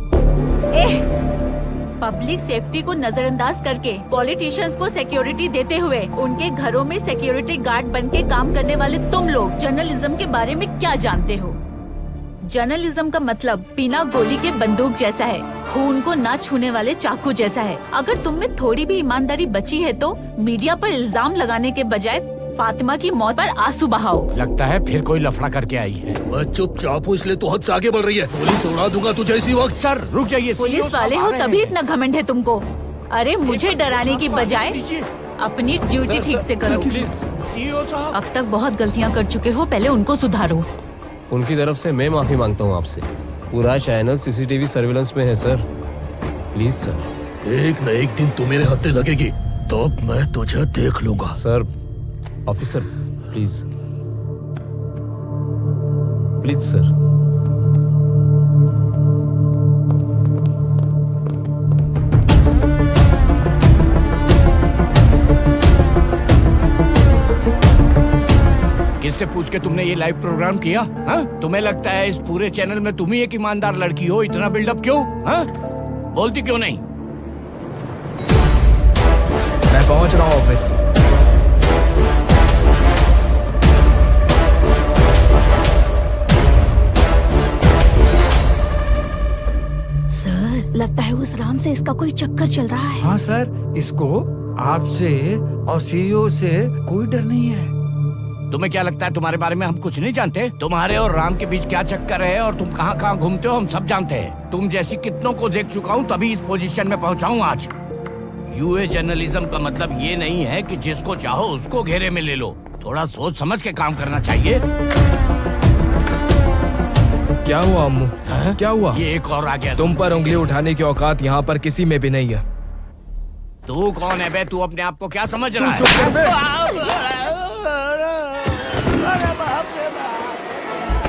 पब्लिक सेफ्टी को नजरअंदाज करके पॉलिटिशियंस को सिक्योरिटी देते हुए उनके घरों में सिक्योरिटी गार्ड बन के काम करने वाले तुम लोग जर्नलिज्म के बारे में क्या जानते हो? जर्नलिज्म का मतलब बिना गोली के बंदूक जैसा है, खून को ना छूने वाले चाकू जैसा है। अगर तुम में थोड़ी भी ईमानदारी बची है तो मीडिया पर इल्जाम लगाने के बजाय फातिमा की मौत पर आंसू बहाओ।
लगता है फिर कोई लफड़ा करके आई है।
मैं चुपचाप हूँ, इसलिए तो हद से आगे बढ़ रही है। पुलिस उड़ा दूंगा तुझे इसी वक्त।
सर रुक जाइए।
पुलिस वाले हो तभी इतना घमंड है तुमको। अरे मुझे डराने की बजाय अपनी ड्यूटी ठीक से करो। अब तक बहुत गलतियाँ कर चुके हो, पहले उनको सुधारो।
उनकी तरफ से मैं माफी मांगता हूँ आपसे। पूरा चैनल सीसीटीवी सर्विलेंस में है सर, प्लीज सर।
एक न एक दिन तू मेरे हत्थे लगेगी, तो मैं तुझे देख लूंगा।
Sir officer please please sir.
किससे पूछ के तुमने ये लाइव प्रोग्राम किया? हाँ? तुम्हें लगता है इस पूरे चैनल में तुम ही एक ईमानदार लड़की हो? इतना बिल्डअप क्यों? हाँ? बोलती क्यों नहीं?
मैं पहुंच रहा हूँ ऑफिस।
सर लगता है उस राम से इसका कोई चक्कर चल रहा है।
हाँ सर, इसको आपसे और सीईओ से कोई डर नहीं है।
तुम्हें क्या लगता है तुम्हारे बारे में हम कुछ नहीं जानते? तुम्हारे और राम के बीच क्या चक्कर है और तुम कहाँ कहाँ घूमते हो हम सब जानते हैं। तुम जैसी कितनों को देख चुका हूँ तभी इस पोजीशन में पहुँचा हूँ आज। यूए जर्नलिज्म का मतलब ये नहीं है कि जिसको चाहो उसको घेरे में ले लो। थोड़ा सोच समझ के काम करना चाहिए।
क्या हुआ अम्मू? क्या हुआ?
ये एक और आ गया।
तुम पर उंगली उठाने की औकात यहाँ पर किसी में भी नहीं है।
तू कौन है बे? तू अपने आप को क्या समझ रहा है?
चुप कर बे।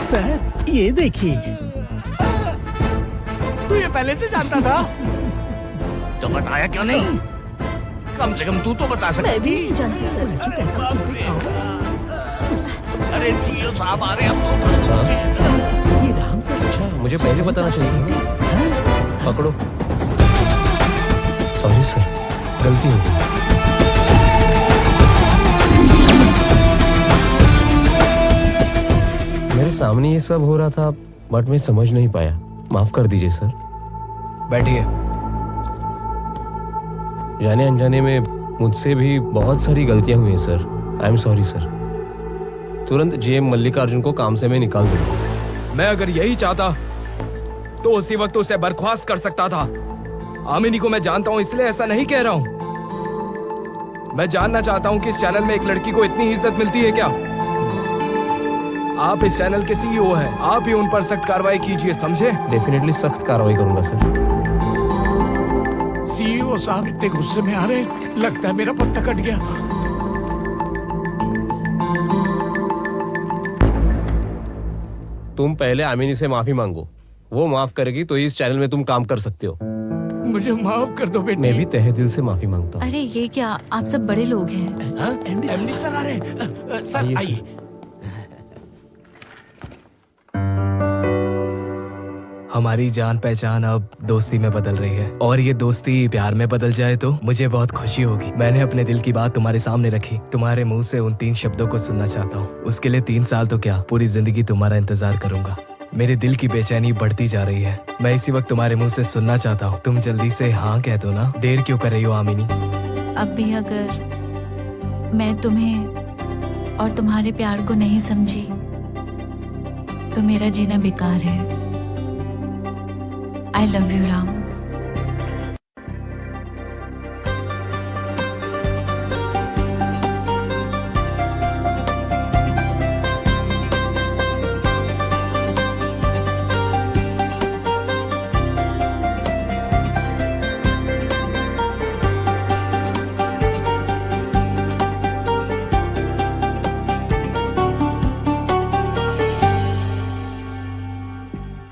सर ये देखिए।
तू ये पहले से जानता था? तो बताया क्यों नहीं? कम से कम तू तो बता सकती।
मैं भी नहीं जानती सर।
अरे सीईओ साहब आ रहे हैं।
ये राम से
अच्छा मुझे पहले बताना चाहिए। पकड़ो। सॉरी सर, गलती हो गई। मेरे सामने ये सब हो रहा था बट मैं समझ नहीं पाया, माफ कर दीजिए सर।
बैठिए।
जाने अनजाने में मुझसे भी बहुत सारी गलतियां हुई हैं sir. I am sorry sir. तुरंत जीएम मल्लिकार्जुन को काम से मैं निकाल दूंगा।
मैं अगर यही चाहता तो उसी वक्त उसे बर्खास्त कर सकता था। आमिनी को मैं जानता हूं इसलिए ऐसा नहीं कह रहा हूं। मैं जानना चाहता हूं कि इस चैनल में एक लड़की को इतनी इज्जत मिलती है क्या? आप इस चैनल के सीईओ हैं, आप ही उन पर सख्त कार्रवाई कीजिए, समझे?
डेफिनेटली सख्त कार्रवाई करूंगा सर।
सीईओ साहब इतने गुस्से में आ रहे, लगता है मेरा पत्ता कट गया।
तुम पहले आमिनी से माफी मांगो, वो माफ करेगी तो इस चैनल में तुम काम कर सकते हो।
मुझे माफ कर दो बेटी।
मैं भी तहे दिल से माफी मांगता हूँ।
अरे ये क्या, आप सब बड़े लोग हैं।
एमडी सर आ रहे। सर आइए।
हमारी जान पहचान अब दोस्ती में बदल रही है, और ये दोस्ती प्यार में बदल जाए तो मुझे बहुत खुशी होगी। मैंने अपने दिल की बात तुम्हारे सामने रखी, तुम्हारे मुंह से उन 3 शब्दों को सुनना चाहता हूँ। उसके लिए 3 साल तो क्या, पूरी जिंदगी तुम्हारा इंतजार करूंगा। मेरे दिल की बेचैनी बढ़ती जा रही है, मैं इसी वक्त तुम्हारे मुंह से सुनना चाहता हूँ। तुम जल्दी से हाँ कह दो ना, देर क्यों कर रही हो आमिनी?
अब भी अगर मैं तुम्हें और तुम्हारे प्यार को नहीं समझी तो मेरा जीना बेकार है। I love you Ram.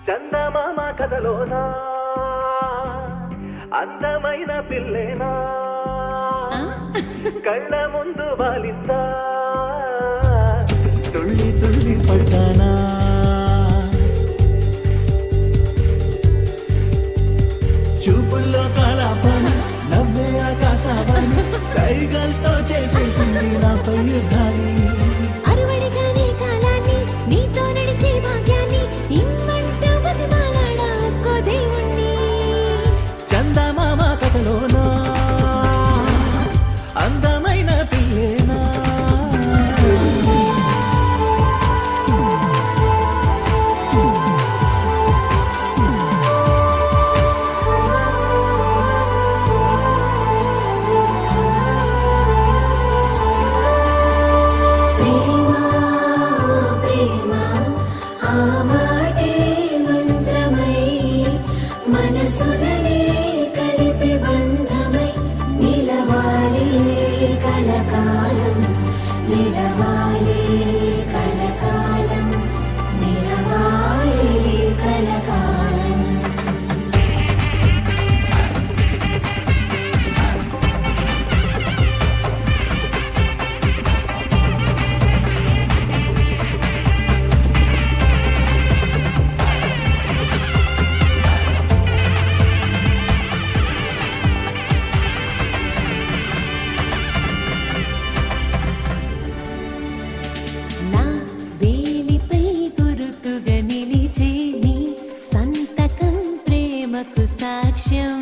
చందమామ కథలోనా అందమైన పిల్లేనా కళ్ళ ముందు వాలిందా తుళ్ళి తుళ్ళి పడ్డానా చూపుల్లో కళాపని నవ్వే ఆకాశవాణి సైగల్తో చేసేసింది నాపై యుద్ధాన్ని
అరువడిగానే కాలాన్ని నీతో నడిచే భాగ్యాన్ని ఇమ్మంటూ బతిమాలాడా ఒక్కో దేవుణ్ణి.
చందమామ కథలోనా అందమైన పిల్లేనా
మనసులనే కలిపి బంధమై నిలవాలి కలకాలం నిలవాలి కలకాలం నిలవాలి కలకాలం. నా వేలిపై గురుతుగా నిలిచే నీ సంతకం ప్రేమకు సాక్ష్యం.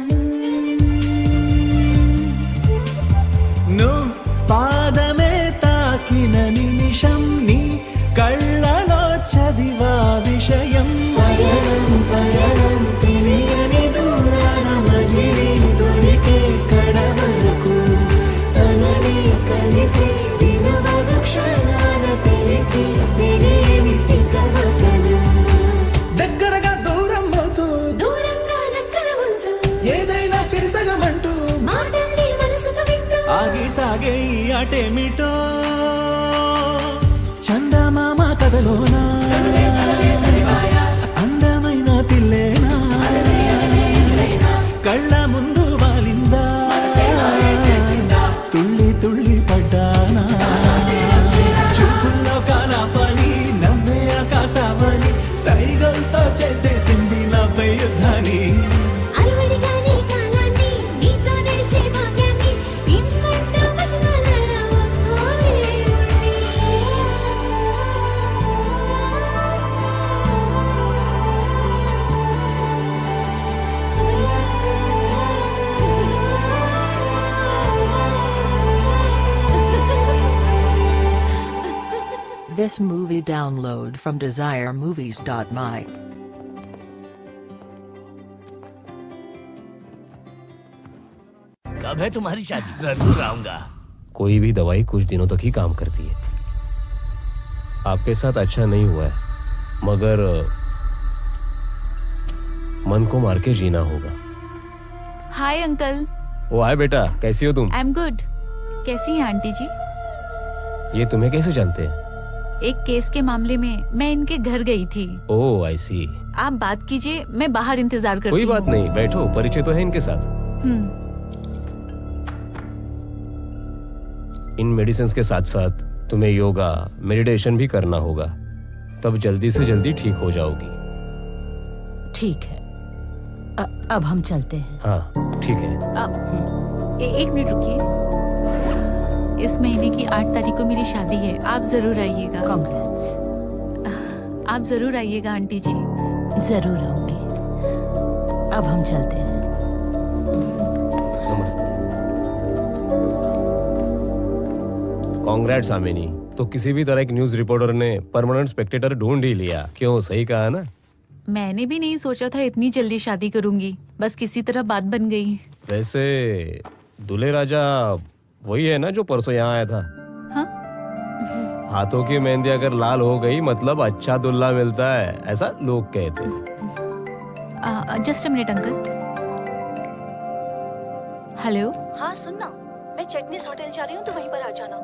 నువ్వు పాదమే తాకిన నిమిషం నీ కళ్ళలో చదివా విషయం
పయనం పయనం తెలియని దూరాన మజిలీ దొరికే కడవరకు తనని కలిసి విలువగు క్షణాన తెలిసి తెలియని తికమకలు
దగ్గరగా దూరం అవుతూ
దూరంగా దగ్గర ఉంటూ
ఏదైనా చెరిసగమంటూ
మాటల్ని మనసుకు వింటూ
ఆగి సాగే ఈ ఆటేమిటో చందమామ కథలోనా అందమైన పిల్లేనా కళ్ళ ముందు వాలిందా తుళ్ళి తుళ్ళి పడ్డానా చూపుల్లో కాలాపని నవ్వే ఆకాశవాణి సైగల్తో చేసేసింది నాపై యుద్ధాన్ని
అరువడిగానే కాలాన్ని నీతో నడిచే భాగ్యాన్ని ఇమ్మంటూ బతిమాలాడా ఒక్కో దేవుణ్ణి.
This movie download from desiremovies.my.
कब है तुम्हारी शादी? जरूर आऊंगा।
कोई भी दवाई कुछ दिनों तक ही काम करती है। आपके साथ अच्छा नहीं हुआ है, मगर मन को मार के जीना होगा।
Hi uncle.
ओ हाय बेटा, कैसी हो तुम?
I am good. कैसी हैं आंटी जी?
ये तुम्हें कैसे जानते हैं?
एक केस के मामले में मैं इनके घर गई थी।
ओह आई सी।
आप बात कीजिए, मैं बाहर इंतजार करती
कोई
हूँ।
बात नहीं, बैठो, परिचय तो है इनके साथ। इन मेडिसिन के साथ साथ तुम्हें योगा मेडिटेशन भी करना होगा, तब जल्दी से जल्दी ठीक हो जाओगी।
ठीक है, अब हम चलते हैं।
हाँ ठीक है।
एक मिनट रुकिए। इस महीने की 8 तारीख को मेरी शादी है, आप जरूर आइएगा।
Congrats.
आप जरूर आइएगा आंटी जी।
जरूर आऊंगी। अब हम चलते हैं।
नमस्ते। कांग्रेट्स आमिनी। तो किसी भी तरह एक न्यूज रिपोर्टर ने परमानेंट स्पेक्टेटर ढूंढ ही लिया। क्यों, सही कहा ना?
मैंने भी नहीं सोचा था इतनी जल्दी शादी करूंगी, बस किसी तरह बात बन गई।
वैसे दूल्हे राजा वही है ना जो परसों यहाँ आया था?
हाँ?
हाथों की मेहंदी अगर लाल हो गई मतलब अच्छा दूल्हा मिलता है, ऐसा लोग कहते हैं।
Just a minute uncle. Hello.
हाँ सुनना, मैं चटनीस होटल जा रही हूँ तो वहीं पर आ जाना।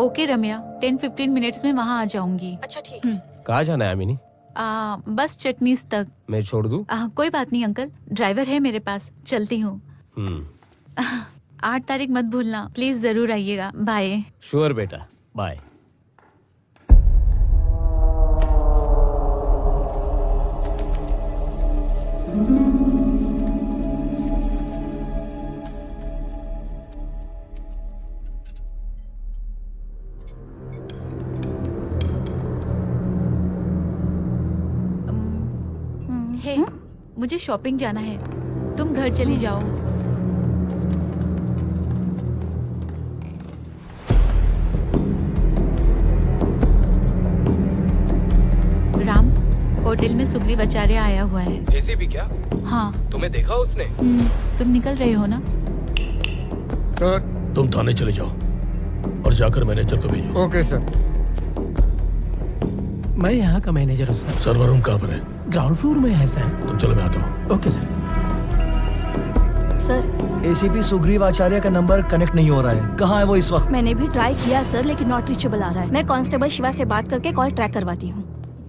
ओके रम्या, 10-15 मिनट्स में वहाँ आ जाऊंगी।
अच्छा ठीक है।
कहाँ जाना है आमिनी?
बस चटनीस तक।
मैं छोड़ दूँ?
कोई बात नहीं अंकल, ड्राइवर है मेरे पास, चलती हूँ। 8 तारीख मत भूलना प्लीज, जरूर आइएगा। बाय।
श्योर बेटा, बाय।
हे, मुझे शॉपिंग जाना है, तुम घर चली जाओ। राम, होटल में सुगली बचारे आया हुआ है।
एसीपी क्या?
हाँ।
तुम्हें देखा उसने?
तुम निकल रहे हो ना?
सर तुम थाने चले जाओ और जाकर मैनेजर को भेजो।
Okay sir.
मैं यहाँ का मैनेजर हूँ सर।
सर्वर रूम कहाँ पर है?
ग्राउंड फ्लोर में है सर।
तुम चलो, मैं आता हूँ।
Okay sir.
Sir
ACP Sugreev Acharya का नंबर कनेक्ट नहीं हो रहा है, कहाँ है वो इस वक्त?
मैंने भी ट्राई किया सर, लेकिन नॉट रीचेबल आ रहा है। मैं कांस्टेबल शिवा से बात करके कॉल ट्रैक करवाती हूँ।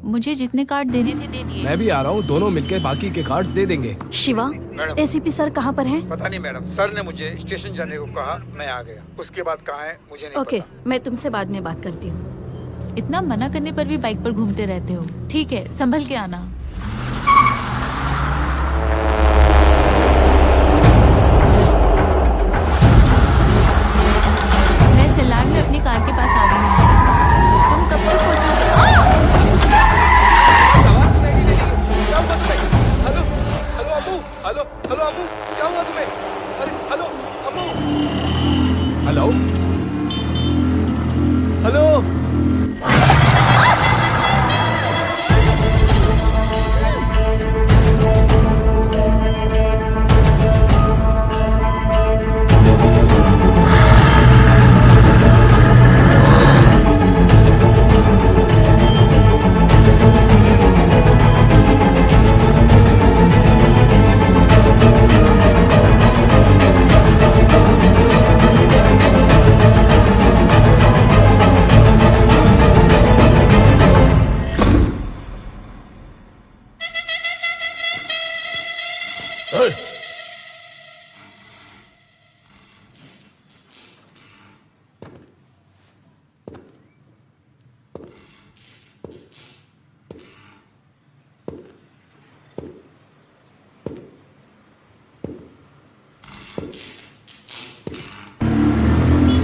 मुझे जितने कार्ड देने थे दे दिए।
मैं भी आ रहा हूँ, दोनों मिलकर बाकी के कार्ड्स दे देंगे।
शिवा, एसीपी सर कहाँ पर हैं?
पता नहीं मैडम, सर ने मुझे स्टेशन जाने को कहा, मैं आ गया। उसके बाद कहाँ है मुझे नहीं
ओके, मैं तुमसे बाद में बात करती हूँ।
इतना मना करने पर भी बाइक पर घूमते रहते हो। ठीक है, संभल के आना। मैं सिलार में अपनी कार के पास आ गई हूँ। तुम कब तक पहुँचोगे?
आवाज सुनाई नहीं देती। क्या हुआ तुम्हें? Hello hello Ammu, hello hello अम्मू, क्या हुआ तुम्हें? अरे हेलो अम्मू, हेलो हेलो।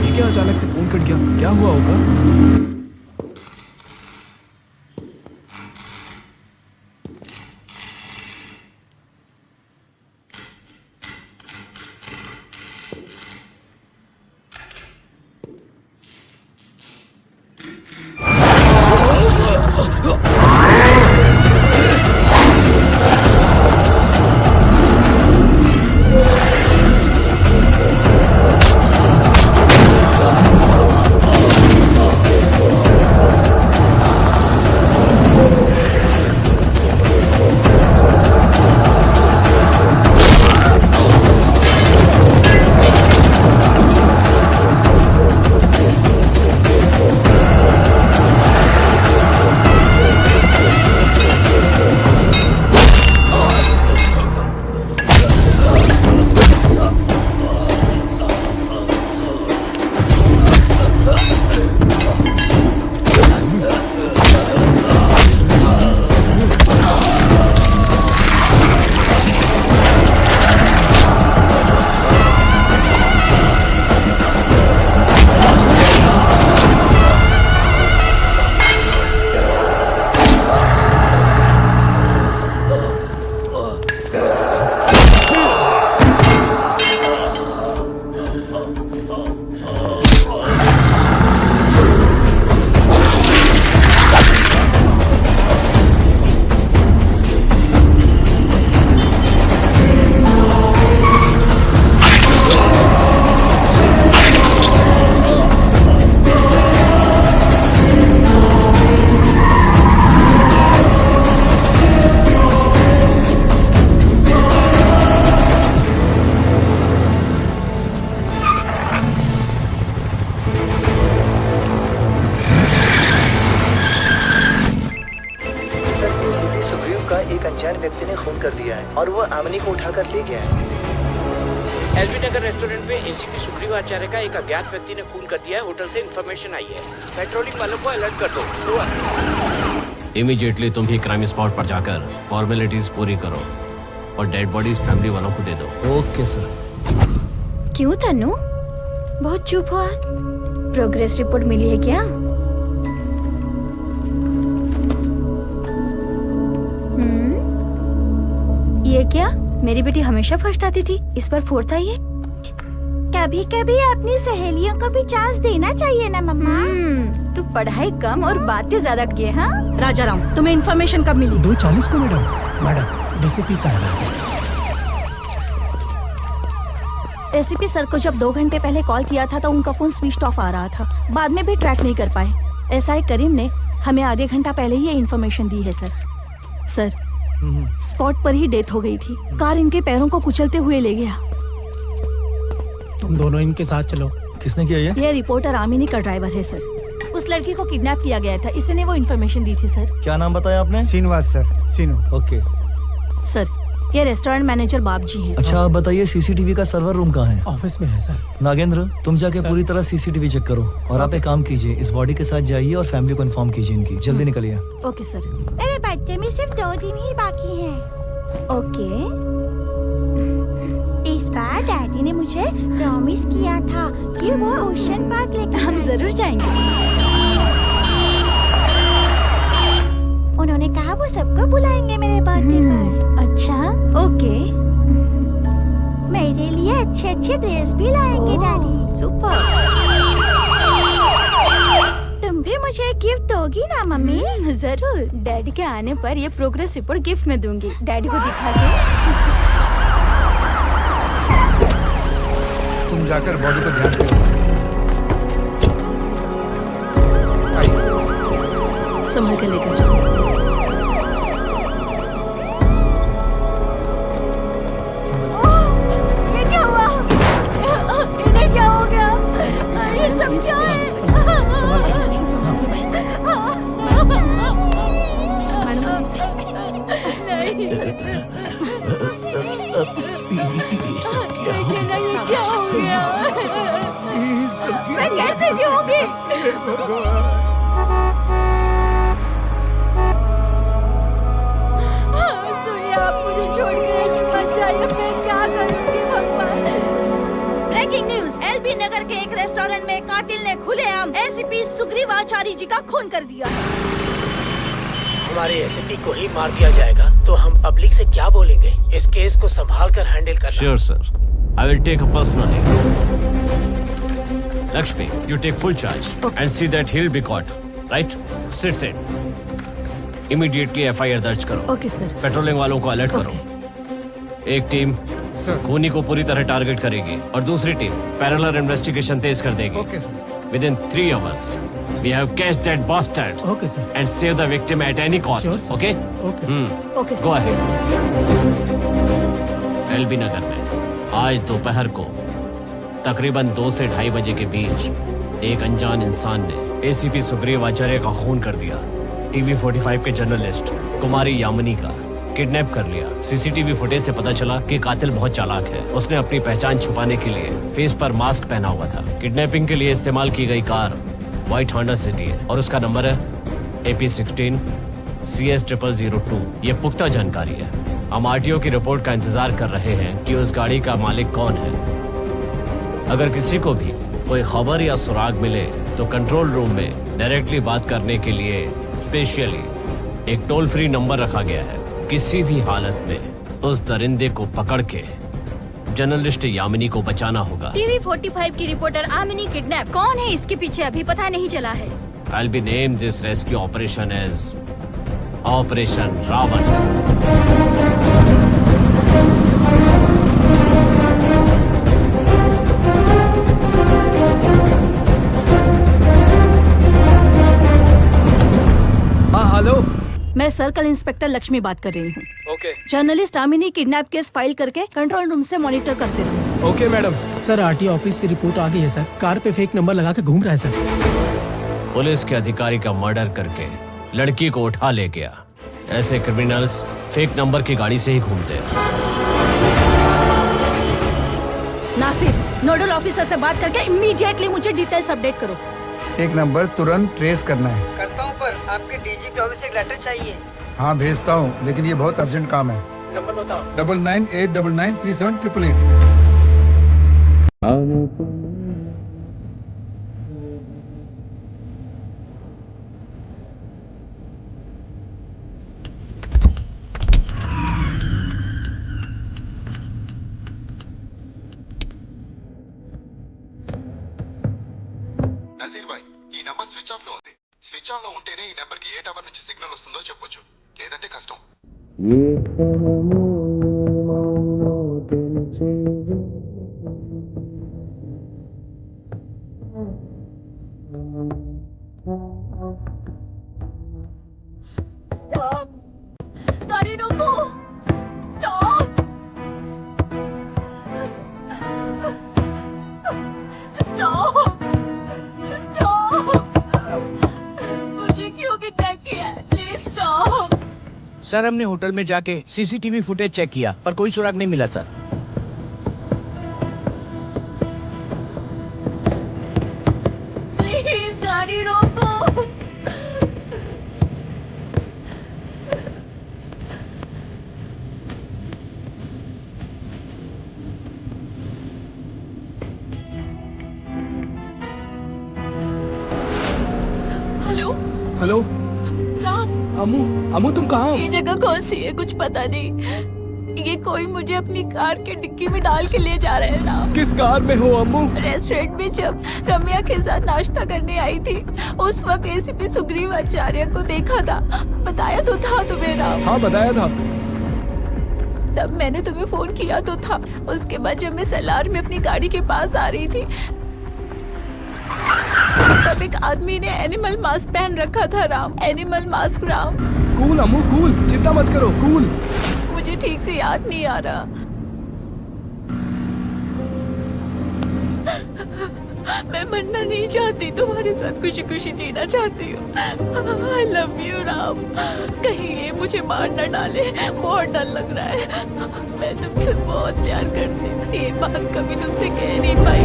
ये क्या अचानक से फोन कट गया? क्या हुआ होगा?
खून कर दिया है और वो आमिनी को उठाकर ले गया है।
एलबी नगर रेस्टोरेंट में एसीपी सुग्रीव आचार्य का एक अज्ञात व्यक्ति ने खून कर दिया है। होटल से इंफॉर्मेशन आई है। पेट्रोलिंग वालों को अलर्ट कर दो।
इमीडिएटली तुम भी क्राइम स्पॉट पर जाकर फॉर्मेलिटीज पूरी करो और डेड बॉडीज फैमिली वालों को दे दो।
Okay sir.
क्यों तन्नू, बहुत चुप हुआ? प्रोग्रेस रिपोर्ट मिली है क्या? ये क्या? मेरी बेटी हमेशा फर्स्ट आती थी, इस पर फोर्थ आई है।
कभी कभी अपनी सहेलियों को भी चांस देना चाहिए ना मम्मा।
तू पढ़ाई कम और बातें ज्यादा किए। हाँ
राजाराम, तुम्हें इन्फॉर्मेशन कब मिली?
2:40 को मैडम। मैडम डीसीपी साहब।
एसीपी सर को जब 2 घंटे पहले कॉल किया था तो उनका फोन स्विच ऑफ आ रहा था। बाद में भी ट्रैक नहीं कर पाए। एसआई करीम ने हमें आधे घंटा पहले ही ये इन्फॉर्मेशन दी है सर। सर स्पॉट पर ही डेथ हो गई थी। कार इनके पैरों को कुचलते हुए ले गया।
तुम दोनों इनके साथ चलो।
किसने किया
ये रिपोर्टर आमिनी का ड्राइवर है सर। उस लड़की को किडनैप किया गया था, इसने वो इन्फॉर्मेशन दी थी सर।
क्या नाम बताया आपने?
श्रीनिवास सर, सीनू।
ओके
सर ये रेस्टोरेंट मैनेजर बाप जी हैं।
अच्छा आप बताइए सीसीटीवी का सर्वर रूम कहाँ है?
ऑफिस में है सर।
नागेंद्र तुम जाके पूरी तरह सीसीटीवी चेक करो और आप एक काम कीजिए, इस बॉडी के साथ जाइए और फैमिली को इन्फॉर्म कीजिए इनकी। जल्दी निकलिए।
Okay sir.
मेरे बच्चे में सिर्फ 2 दिन ही बाकी हैं।
ओके।
इस बार डैडी ने मुझे प्रॉमिस किया था कि वो ओशन पार्क लेकर
हम जरूर जाएंगे।
उन्होंने कहा वो सबको बुलाएंगे मेरे बर्थडे पर।
अच्छा ओके।
मेरे लिए अच्छे अच्छे ड्रेस भी लाएंगे डैडी।
सुपर।
तुम भी मुझे गिफ्ट दोगी ना मम्मी?
जरूर। डैडी के आने पर ये प्रोग्रेस रिपोर्ट गिफ्ट में दूंगी। डैडी को दिखा दो।
तुम जाकर बॉडी को ध्यान से
संभाल कर लेकर जाओ।
ये क्या हुआ? इन्हें क्या हो गया? ये सब क्या है? नहीं क्या हो गया? मैं कैसे जीऊंगी? सुनिए आप मुझे छोड़ के ऐसे मत जाइए, मैं क्या करूंगी भगवान।
ब्रेकिंग न्यूज, एलबी नगर के एक रेस्टोरेंट में कातिल ने खुलेआम एसीपी सुग्रीव आचार्य जी का खून कर दिया।
हमारे एसपी को ही मार दिया जाएगा तो हम पब्लिक से क्या बोलेंगे? इस केस को संभाल कर हैंडल करना।
Sure sir, I will take a personal leave. Lakshmi, you take full charge and see that he'll be caught. Right? Sit. Immediately FIR दर्ज करो।
Okay sir.
पेट्रोलिंग वालों को अलर्ट करो। एक टीम खूनी को पूरी तरह टारगेट करेगी और दूसरी टीम पैरेलल इन्वेस्टिगेशन तेज कर देगी।
Okay sir.
Within 3 hours, we have catch that bastard
okay sir.
and save the victim at any cost.
Sure, sir.
Okay?
Okay sir.
Okay
Go ahead. LB Nagar में आज दोपहर को तकरीबन 2 से 2:30 बजे के बीच एक अनजान इंसान ने एसीपी सुग्रीव आचार्य का खून कर दिया। टीवी 45 के जर्नलिस्ट कुमारी यामिनी का किडनैप कर लिया। सीसीटीवी फुटेज से पता चला कि कातिल बहुत चालाक है। उसने अपनी पहचान छुपाने के लिए फेस पर मास्क पहना हुआ था। किडनैपिंग के लिए इस्तेमाल की गई कार व्हाइट होंडा सिटी है और उसका नंबर है AP16 CS0002। ये पुख्ता जानकारी है। हम आरटीओ की रिपोर्ट का इंतजार कर रहे हैं कि उस गाड़ी का मालिक कौन है। अगर किसी को भी कोई खबर या सुराग मिले तो कंट्रोल रूम में डायरेक्टली बात करने के लिए स्पेशली एक टोल फ्री नंबर रखा गया है। किसी भी हालत में उस दरिंदे को पकड़ के जर्नलिस्ट यामिनी को बचाना होगा।
टीवी 45 की रिपोर्टर आमिनी किडनैप। कौन है इसके पीछे अभी पता नहीं चला है।
I'll be named this rescue operation as Operation Ravan.
Hello,
मैं सर्कल इंस्पेक्टर लक्ष्मी बात कर रही हूँ।
Okay.
Journalist Amini kidnap case file करके कंट्रोल रूम से मॉनिटर करते रहो।
Okay madam.
Sir RTO office से रिपोर्ट आ गई है सर। कार पे फेक नंबर लगा के घूम रहा है सर।
पुलिस के अधिकारी का मर्डर करके लड़की को उठा ले गया।
ऐसे क्रिमिनल्स फेक नंबर की गाड़ी से ही घूमते हैं।
नासिर, नोडल ऑफिसर से बात करके इमीडिएटली मुझे डिटेल्स अपडेट करो।
एक नंबर तुरंत ट्रेस करना है।
करता हूँ, पर आपके डीजीपी ऑफिस से एक लेटर चाहिए।
हाँ भेजता हूँ, लेकिन ये बहुत अर्जेंट काम है।
नंबर बताओ।
9989937888।
నజీర్ భాయ్, ఈ నంబర్ స్విచ్ ఆఫ్ లో ఉంది. స్విచ్ ఆన్ లో ఉంటేనే ఈ నెంబర్ కి ఏ టవర్ నుంచి సిగ్నల్ వస్తుందో చెప్పొచ్చు, లేదంటే కష్టం.
Stop! गाड़ी रोको! Stop! Stop! Stop! मुझे क्यों किडनैप किया है? Please stop!
सर हमने होटल में जाके सीसीटीवी फुटेज चेक किया पर कोई सुराग नहीं मिला सर।
Please गाड़ी रोको! हेलो
हेलो
राम,
अमू तुम कहाँ हो?
ये जगह कौन सी है कुछ पता नहीं। ये कोई मुझे अपनी कार के डिक्की में डाल के ले जा रहे हैं राम।
किस कार में हो अम्मू?
रेस्टोरेंट में जब रम्या के साथ नाश्ता करने आई थी उस वक्त एसीपी सुग्रीव आचार्य को देखा था। बताया तो था तुम्हें राम।
हाँ बताया था।
तब मैंने तुम्हें फोन किया तो था। उसके बाद जब मैं सलार में अपनी गाड़ी के पास आ रही थी तब एक आदमी ने एनिमल मास्क पहन रखा था Ram. Animal mask Ram.
Cool Ammu cool, चिंता मत करो, कूल।
मुझे ठीक से याद नहीं आ रहा। मैं मरना नहीं चाहती, तुम्हारे साथ खुशी खुशी जीना चाहती हूँ। आई लव यू राम। कहीं ये मुझे मार न डाले, बहुत डर लग रहा है। मैं तुमसे बहुत प्यार करती हूँ, ये बात कभी तुमसे कह नहीं पाई।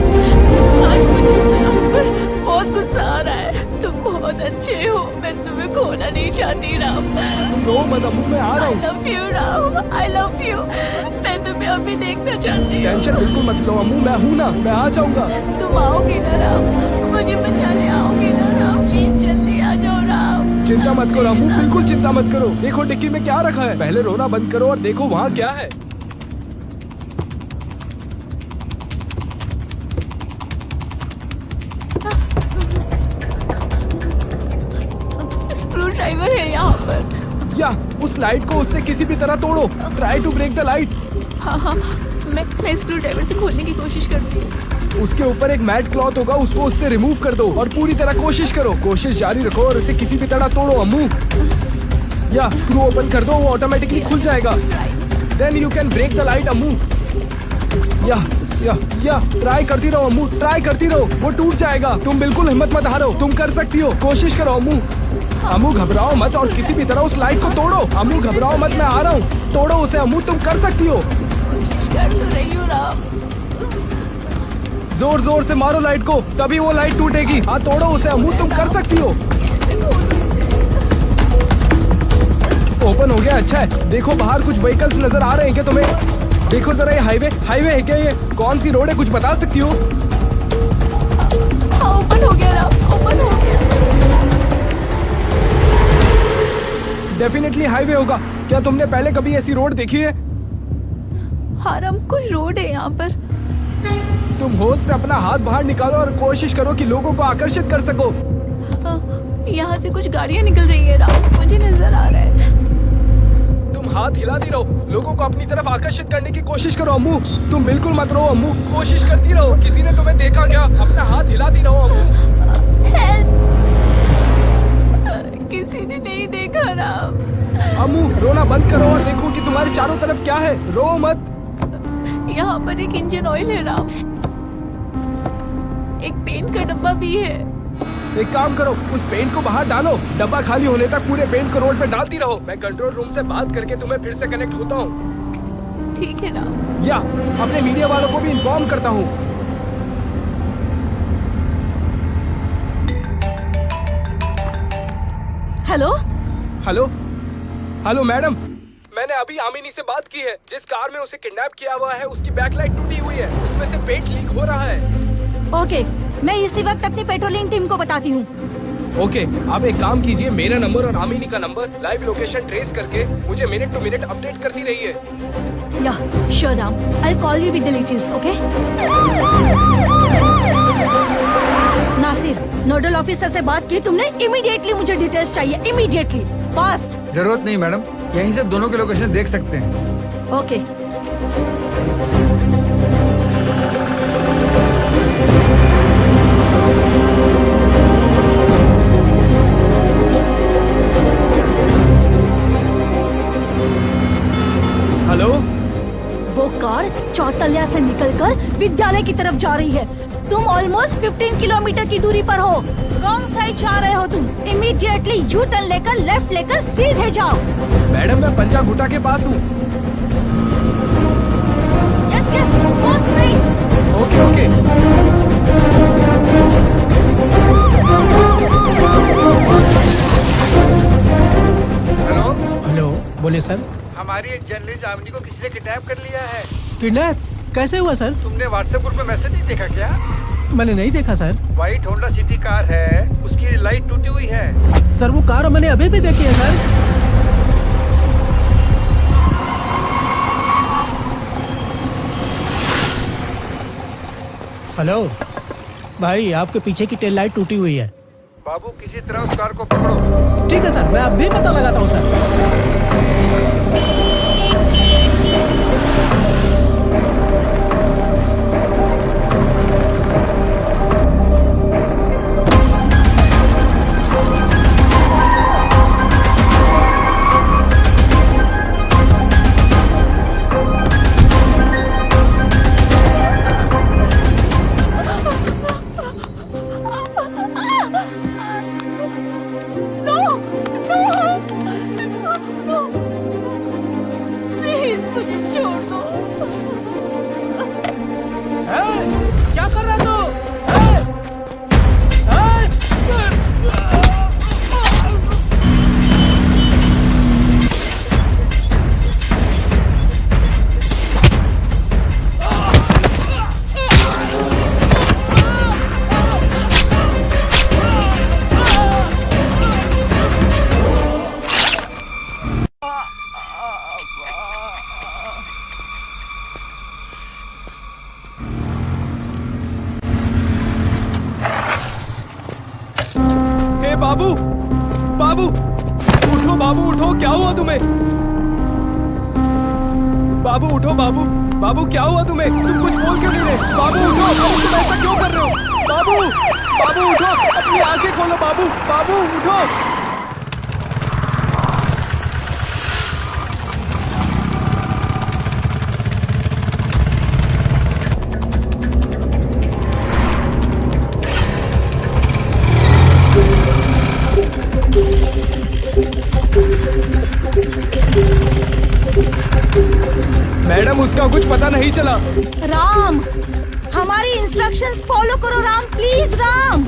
आज मुझे तुम पर बहुत गुस्सा आ रहा है। तुम बहुत अच्छे हो, मैं तुम्हें खोना नहीं चाहती राम।
तुम रो मत अम्मू, मैं आ रहा हूँ।
I love you Ram, I love you। मैं तुम्हें अभी देखना चाहती हूँ।
टेंशन बिल्कुल मत लो अम्मू, मैं हूँ ना, मैं आ जाऊंगा।
तुम आओगे ना राम? मुझे बचाने आओगे ना राम? प्लीज जल्दी आ जाओ राम।
चिंता मत करो अम्मू, बिल्कुल चिंता मत करो। देखो डिक्की में क्या रखा है। पहले रोना बंद करो और देखो वहाँ क्या है।
स्क्रू ड्राइवर है यहाँ पर।
या उस लाइट को उससे किसी भी तरह तोड़ो। Try to break the light.
हाँ मैं स्क्रू ड्राइवर से खोलने की कोशिश करती हूँ।
उसके ऊपर एक मैट क्लॉथ होगा, उसको उससे रिमूव कर दो और पूरी तरह कोशिश करो। कोशिश जारी रखो और उसे किसी भी तरह तोड़ो अम्मू। या स्क्रू ओपन कर दो, वो ऑटोमेटिकली खुल जाएगा। Then you can break the light Ammu. या ट्राई करती रहो अम्मू, ट्राई करती रहो, वो टूट जाएगा। तुम बिल्कुल हिम्मत मत हारो, तुम कर सकती हो। कोशिश करो अम्मू। अम्मू घबराओ मत और किसी भी तरह उस लाइट को तोड़ो। अम्मू घबराओ मत, मैं आ रहा हूँ। तोड़ो उसे अम्मू, तुम कर सकती हो।
कोशिश कर तो रही हूँ राम।
जोर जोर से मारो लाइट को, तभी वो लाइट टूटेगी। हाँ तोड़ो उसे अम्मू, तुम कर सकती हो। ओपन हो गया, अच्छा है। देखो बाहर कुछ व्हीकल्स नजर आ रहे हैं क्या तुम्हें? देखो जरा ये हाईवे है क्या? ये कौन सी रोड है, कुछ बता सकती हो?
हाँ ओपन हो गया राम, ओपन हो गया।
डेफिनेटली हाईवे होगा। क्या तुमने पहले कभी ऐसी रोड देखी है?
हाँ राम, कोई रोड है यहाँ पर।
तुम होश से अपना हाथ बाहर निकालो और कोशिश करो कि लोगों को आकर्षित कर सको।
यहाँ से कुछ गाड़ियाँ निकल रही है राम, मुझे नजर आ रहा है।
तुम हाथ हिलाती रहो, लोगों को अपनी तरफ आकर्षित करने की कोशिश करो अम्मू। तुम बिल्कुल मत रहो अम्मू, कोशिश करती रहो। किसी ने तुम्हें देखा क्या? अपना हाथ हिलाती रहो अम्मू।
हेल्प! किसी ने नहीं देखा राम।
अम्मू रोना बंद करो और देखो कि तुम्हारे चारों तरफ क्या है। रो मत।
यहाँ पर एक इंजन ऑयल है राम, एक पेंट का डब्बा भी है।
एक काम करो, उस पेंट को बाहर डालो, डब्बा खाली होने तक पूरे पेंट को रोड पे डालती रहो। मैं कंट्रोल रूम से बात करके तुम्हें फिर से कनेक्ट होता हूँ।
ठीक है ना?
या अपने मीडिया वालों को भी इन्फॉर्म करता हूँ।
हेलो
हेलो हेलो मैडम, मैंने अभी आमिनी से बात की है। जिस कार में उसे किडनैप किया हुआ है उसकी बैकलाइट टूटी हुई है, उसमें से पेंट लीक हो रहा है।
ओके, मैं इसी वक्त अपनी पेट्रोलिंग टीम को बताती हूँ।
ओके, आप एक काम कीजिए, मेरा नंबर और आमिनी का नंबर लाइव लोकेशन ट्रेस करके मुझे मिनट टू मिनट अपडेट करती रहिए।
Yeah sure Ram, I will call you with the latest, okay? Nasir, nodal officer से बात की तुमने? इमीडिएटली मुझे डिटेल्स चाहिए, इमीडिएटली, फास्ट।
जरूरत नहीं मैडम, यहीं से दोनों के लोकेशन देख सकते हैं।
ओके।
हेलो,
वो कार चौतल्या से निकलकर विद्यालय की तरफ जा रही है। तुम ऑलमोस्ट 15 किलोमीटर की दूरी पर हो। रॉन्ग साइड जा रहे हो तुम। इमीडिएटली यू टर्न लेकर लेफ्ट लेकर सीधे जाओ।
मैडम मैं पंजा घुटा के पास हूँ।
Yes yes, go straight.
Okay okay.
Hello hello, बोले सर।
हमारी एक जर्नलिस्ट आमिनी को किसी ने किडनैप कर लिया है।
किडनैप कैसे हुआ सर?
तुमने व्हाट्सएप ग्रुप में मैसेज नहीं देखा क्या?
मैंने नहीं देखा sir.
White Honda city car है, उसकी लाइट टूटी हुई है।
सर वो कार मैंने अभी भी देखी है सर। हेलो भाई, आपके पीछे की टेल लाइट टूटी हुई है।
बाबू किसी तरह उस कार को पकड़ो।
ठीक है सर, मैं अभी पता लगाता हूँ सर।
बाबू बाबू उठो, बाबू उठो, क्या हुआ तुम्हें? बाबू उठो, बाबू बाबू क्या हुआ तुम्हें? तुम कुछ बोल क्यों नहीं रहे? बाबू उठो, तुम ऐसा क्यों कर रहे हो? बाबू बाबू उठो, अपनी आंखें खोलो। बाबू बाबू उठो। मैडम उसका कुछ पता नहीं चला।
राम, हमारी इंस्ट्रक्शंस फॉलो करो राम, प्लीज राम।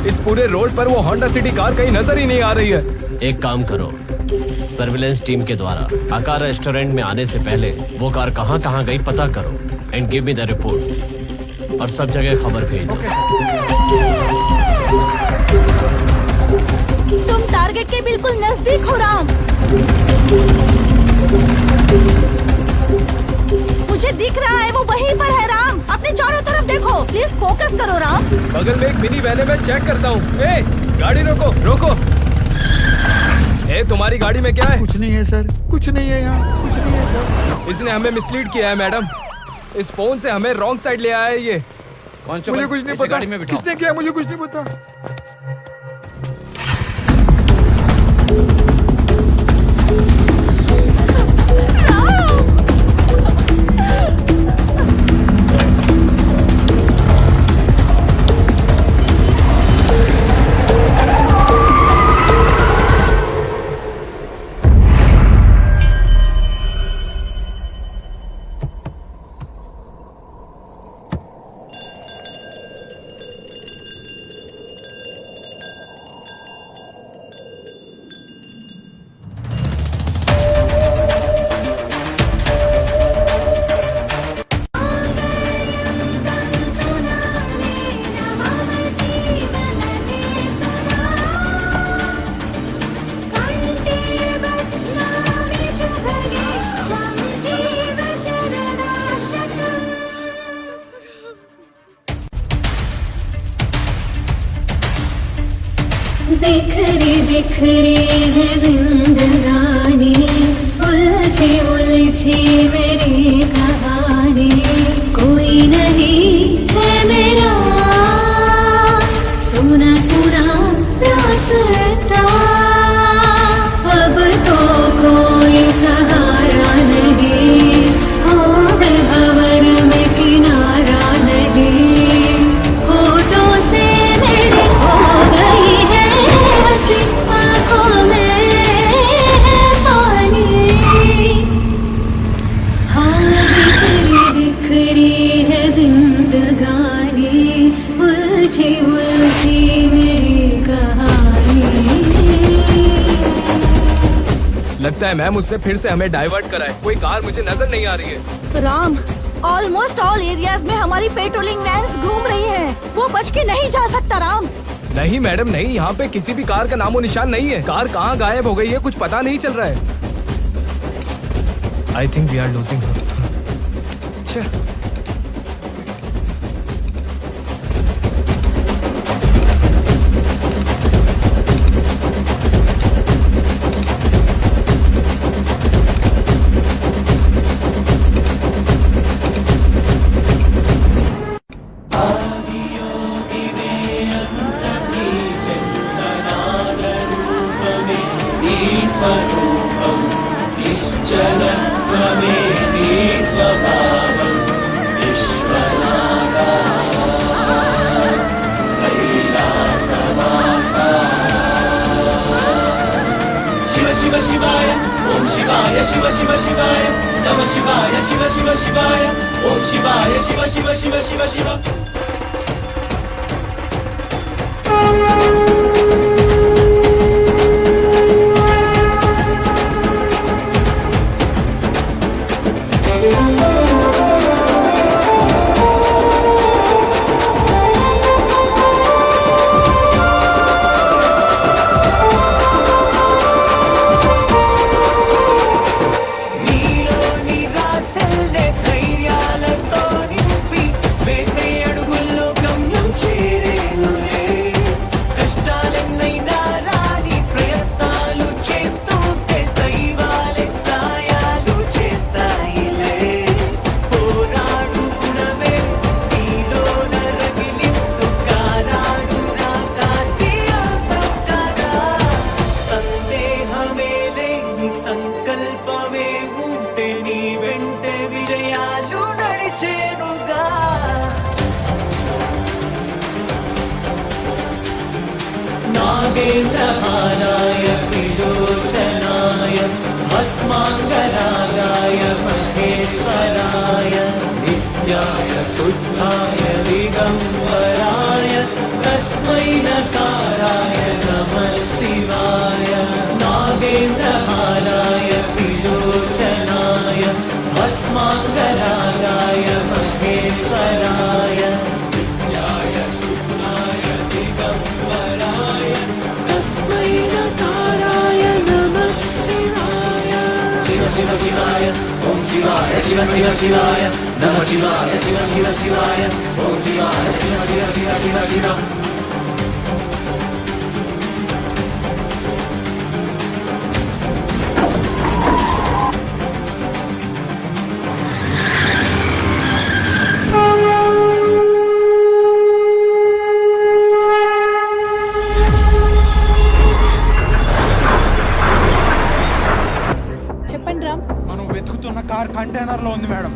इस पूरे रोड पर वो होंडा सिटी कार कहीं नजर ही नहीं आ रही है।
एक काम करो, सर्विलेंस टीम के द्वारा आकार रेस्टोरेंट में आने से पहले वो कार कहाँ कहाँ गई पता करो and give me the report, और सब जगह खबर भेज दो।
तुम टारगेट के बिल्कुल नजदीक हो राम। मुझे दिख रहा है वो वहीं पर है राम। अपने चारों तरफ देखो, प्लीज फोकस करो राम।
बगल में एक मिनी वैन है, मैं चेक करता हूँ। ए, गाड़ी रोको रोको। ए, तुम्हारी गाड़ी में क्या है?
कुछ नहीं है सर, कुछ नहीं है यहाँ, कुछ नहीं है सर।
इसने हमें मिसलीड किया है मैडम। इस फोन से हमें रॉन्ग साइड ले आया है ये।
मुझे कुछ नहीं पता, किसने किया मुझे कुछ नहीं पता।
बिखरी बिखरी है जिंदगानी, उलझी उलझी मेरी कहानी, कोई नहीं है मेरा सुना सुना रास्ता, अब तो कोई सहारा नहीं, हो मैं भंवर में किनारा नहीं, होठों से मेरी खो गई है हंसी, आंखों में है पानी, हाँ बिखरी बिखरी है जिंदगानी, उलझी उलझी मेरी कहानी।
लगता है मैम उसने फिर से हमें डाइवर्ट करा है। कोई कार मुझे नजर नहीं आ रही है।
राम, ऑलमोस्ट ऑल एरियाज में हमारी पेट्रोलिंग वैन्स घूम रही हैं। वो बच के नहीं जा सकता राम।
नहीं मैडम नहीं, यहाँ पे किसी भी कार का नामो निशान नहीं है। कार कहाँ गायब हो गई है कुछ पता नहीं चल रहा है। I think we are losing her.
Shiv शिवाय ओम शिवाय शिव शिव शिवाय नमः शिवाय शिव शिव शिवाय ओम शिवाय शिव शिव शिव शिव शिव। नागेन्द्रहाराय त्रिलोचनाय भस्माङ्गरागाय महेश्वराय नित्याय शुद्धाय दिगम्बराय तस्मै नकाराय नमः शिवाय। नागेन्द्रहाराय त्रिलोचनाय भस्माङ्गरागाय महेश्वराय नित्याय शुद्धाय दिगम्बराय तस्मै नकाराय नमः शिवाय। शिव शिव शिवाय ओम शिवाय शिव शिव शिवाय नमः शिवाय शिव शिव शिवाय ओम शिवाय शिव शिव शिव शिव शिव।
చెప్పండి రామ్.
మనం వెతుకుతున్న కార్ కంటైనర్ లో ఉంది మేడం.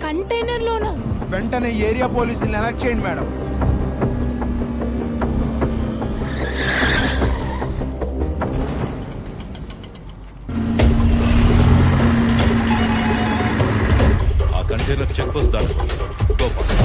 కంటైనర్ లోనా?
వెంటనే ఏరియా పోలీసుల్ని అలర్ట్ చేయండి మేడం.
ఆ కంటైనర్ చెక్ పోస్ట్ దాకా go fast.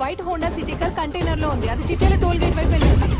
White Honda city car container లో ఉంది. అది చిట్టేల టోల్ గేట్ వైపు వెళ్తుంది.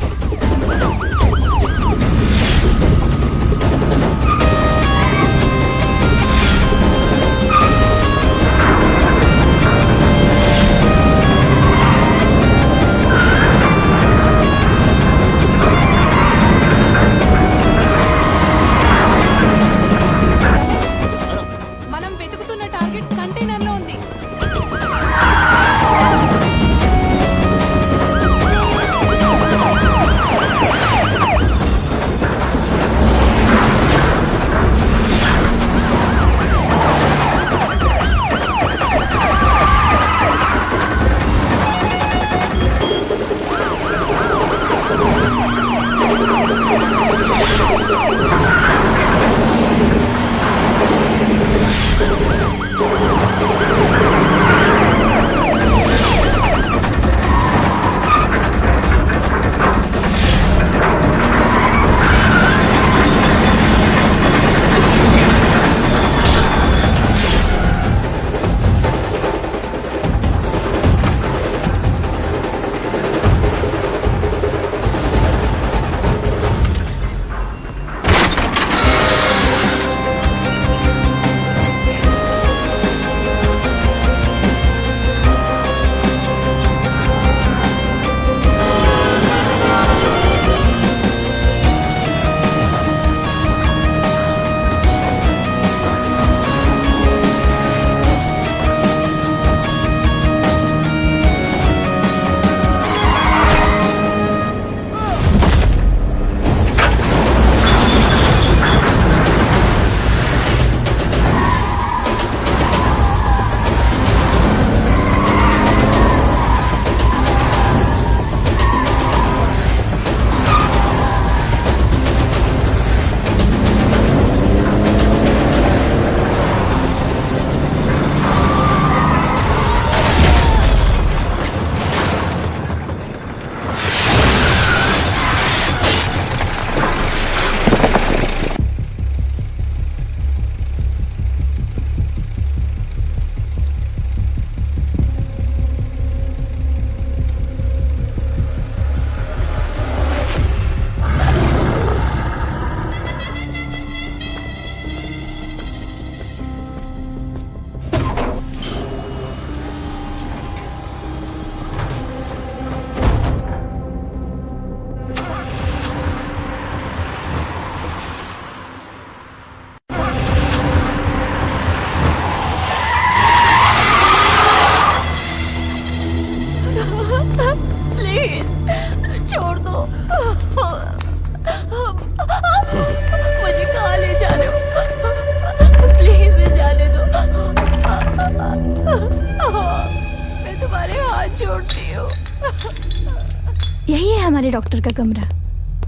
हमारे डॉक्टर का कमरा।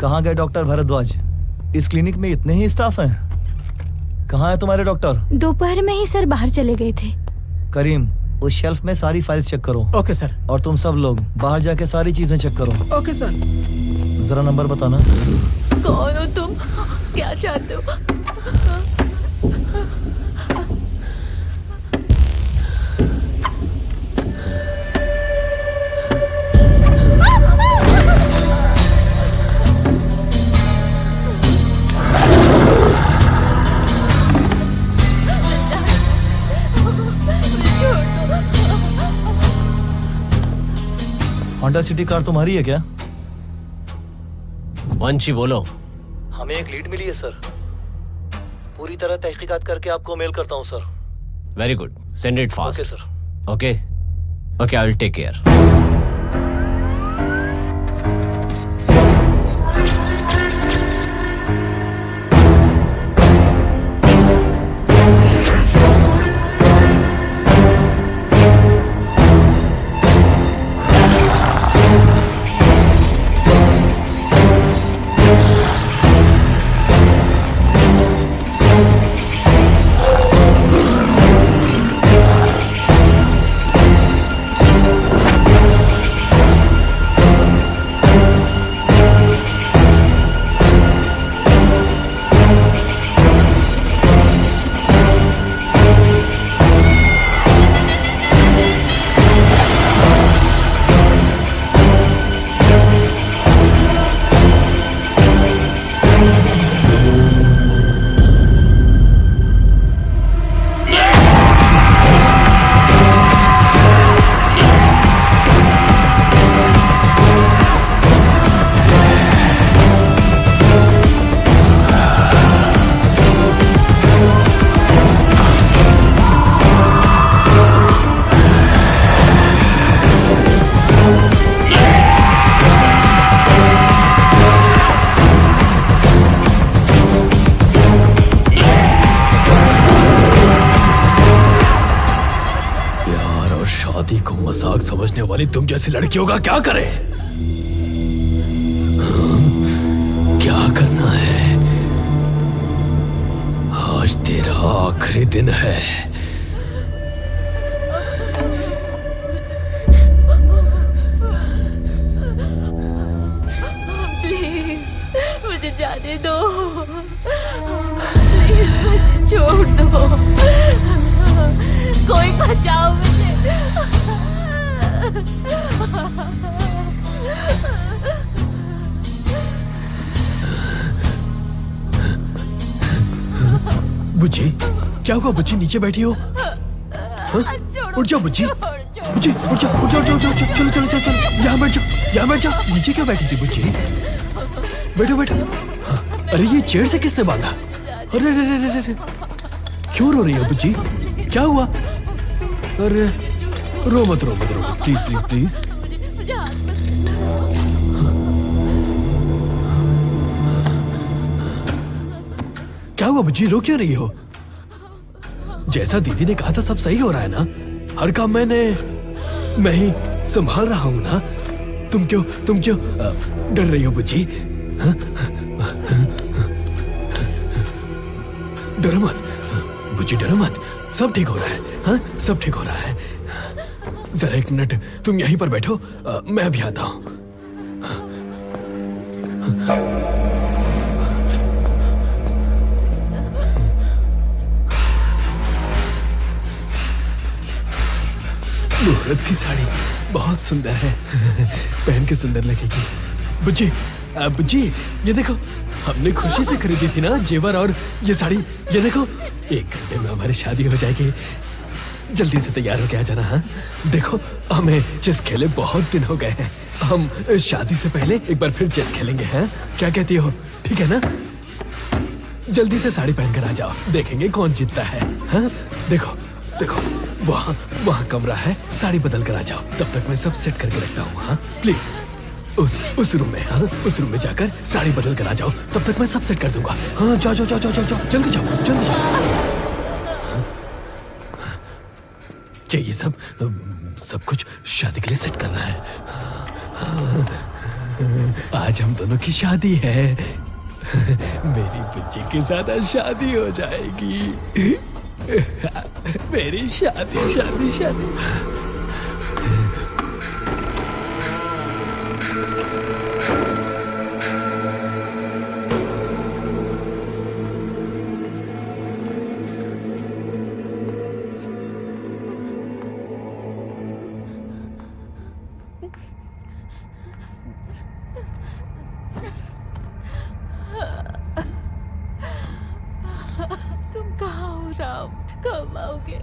कहाँ गए डॉक्टर भारद्वाज? इस क्लिनिक में इतने ही स्टाफ हैं। कहाँ है तुम्हारे डॉक्टर?
दोपहर में ही सर बाहर चले गए थे।
करीम, उस शेल्फ में सारी फाइल्स चेक करो।
Okay sir.
और तुम सब लोग बाहर जाके सारी चीजें चेक करो।
Okay sir.
जरा नंबर बताना।
कौन हो तुम? क्या चाहते हो?
होंडा सिटी कार तुम्हारी है क्या?
वंशी बोलो।
हमें एक लीड मिली है सर। पूरी तरह तहकीकात करके आपको मेल करता हूँ sir.
Very good, send it fast.
Okay sir.
Okay okay, I will take care.
मजाक समझने वाली तुम जैसी लड़कियों का क्या करें? क्या करना है? आज तेरा आखिरी दिन है।
प्लीज मुझे जाने दो। प्लीज मुझे छोड़ दो। कोई बचाओ मुझे।
बुच्ची, क्या हुआ बुच्ची? नीचे बैठी हो? उठ जाओ बुच्ची। बुच्ची उठ जाओ, उठ जाओ, चलो चलो चलो चलो चलो, यहाँ बैठ जाओ, यहाँ बैठ जाओ। नीचे क्यों बैठी थी बुच्ची? बैठो बैठो। अरे ये चेयर से किसने बांधा? अरे अरे अरे अरे, क्यों रो रही हो बुच्ची? क्या हुआ? अरे रो मत रो मत रो, प्लीज प्लीज प्लीज। क्या हुआ बुच्ची, रो क्यों रही हो? जैसा दीदी ने कहा था सब सही हो रहा है ना? हर काम मैं ही संभाल रहा हूं ना? तुम क्यों डर रही हो बुच्ची? डरो मत बुच्ची, डरो मत, सब ठीक हो रहा है। हाँ, सब ठीक हो रहा है। जरा एक मिनट तुम यहीं पर बैठो, मैं अभी आता हूं। मुहूर्त की साड़ी बहुत सुंदर है, पहन के सुंदर लगेगी। बुच्ची बुच्ची, ये देखो, हमने खुशी से खरीदी थी ना जेवर और ये साड़ी। ये देखो, 1 घंटे में हमारी शादी हो जाएगी। जल्दी से तैयार होके आ जाना। हाँ, देखो हमें चेस खेले बहुत दिन हो गए हैं। हम शादी से पहले एक बार फिर चेस खेलेंगे। हैं, क्या कहती हो? ठीक है ना? जल्दी से साड़ी पहनकर आ जाओ, देखेंगे कौन जीतता है। हाँ, देखो देखो, वहाँ कमरा है, साड़ी बदल कर आ जाओ। तब तक मैं सब सेट करके रखता हूँ। हाँ प्लीज, उस रूम में, हाँ उस रूम में जाकर साड़ी बदल कर आ जाओ। तब तक मैं सब सेट कर दूंगा। हाँ जाओ जाओ जाओ जाओ जाओ, जल्दी जाओ जल्दी जाओ। ये सब कुछ शादी के लिए सेट करना है।
आज हम दोनों की शादी है। मेरी बच्ची के साथ आज शादी हो जाएगी। मेरी शादी शादी शादी।
तुम कहाँ हो राम? कब आओगे?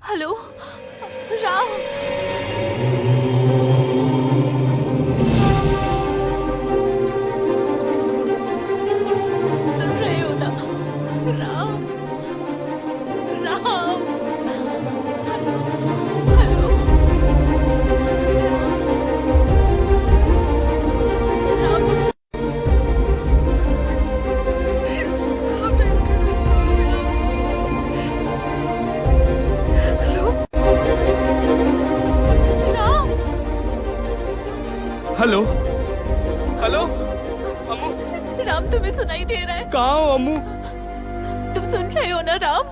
हेलो राम, सुन रहे हो ना? राम राम, हेलो राम, सुन
हेलो हेलो अम्मू।
राम, तुम्हें सुनाई दे रहा है?
कहाँ हो अम्मू?
तुम सुन रहे हो ना राम?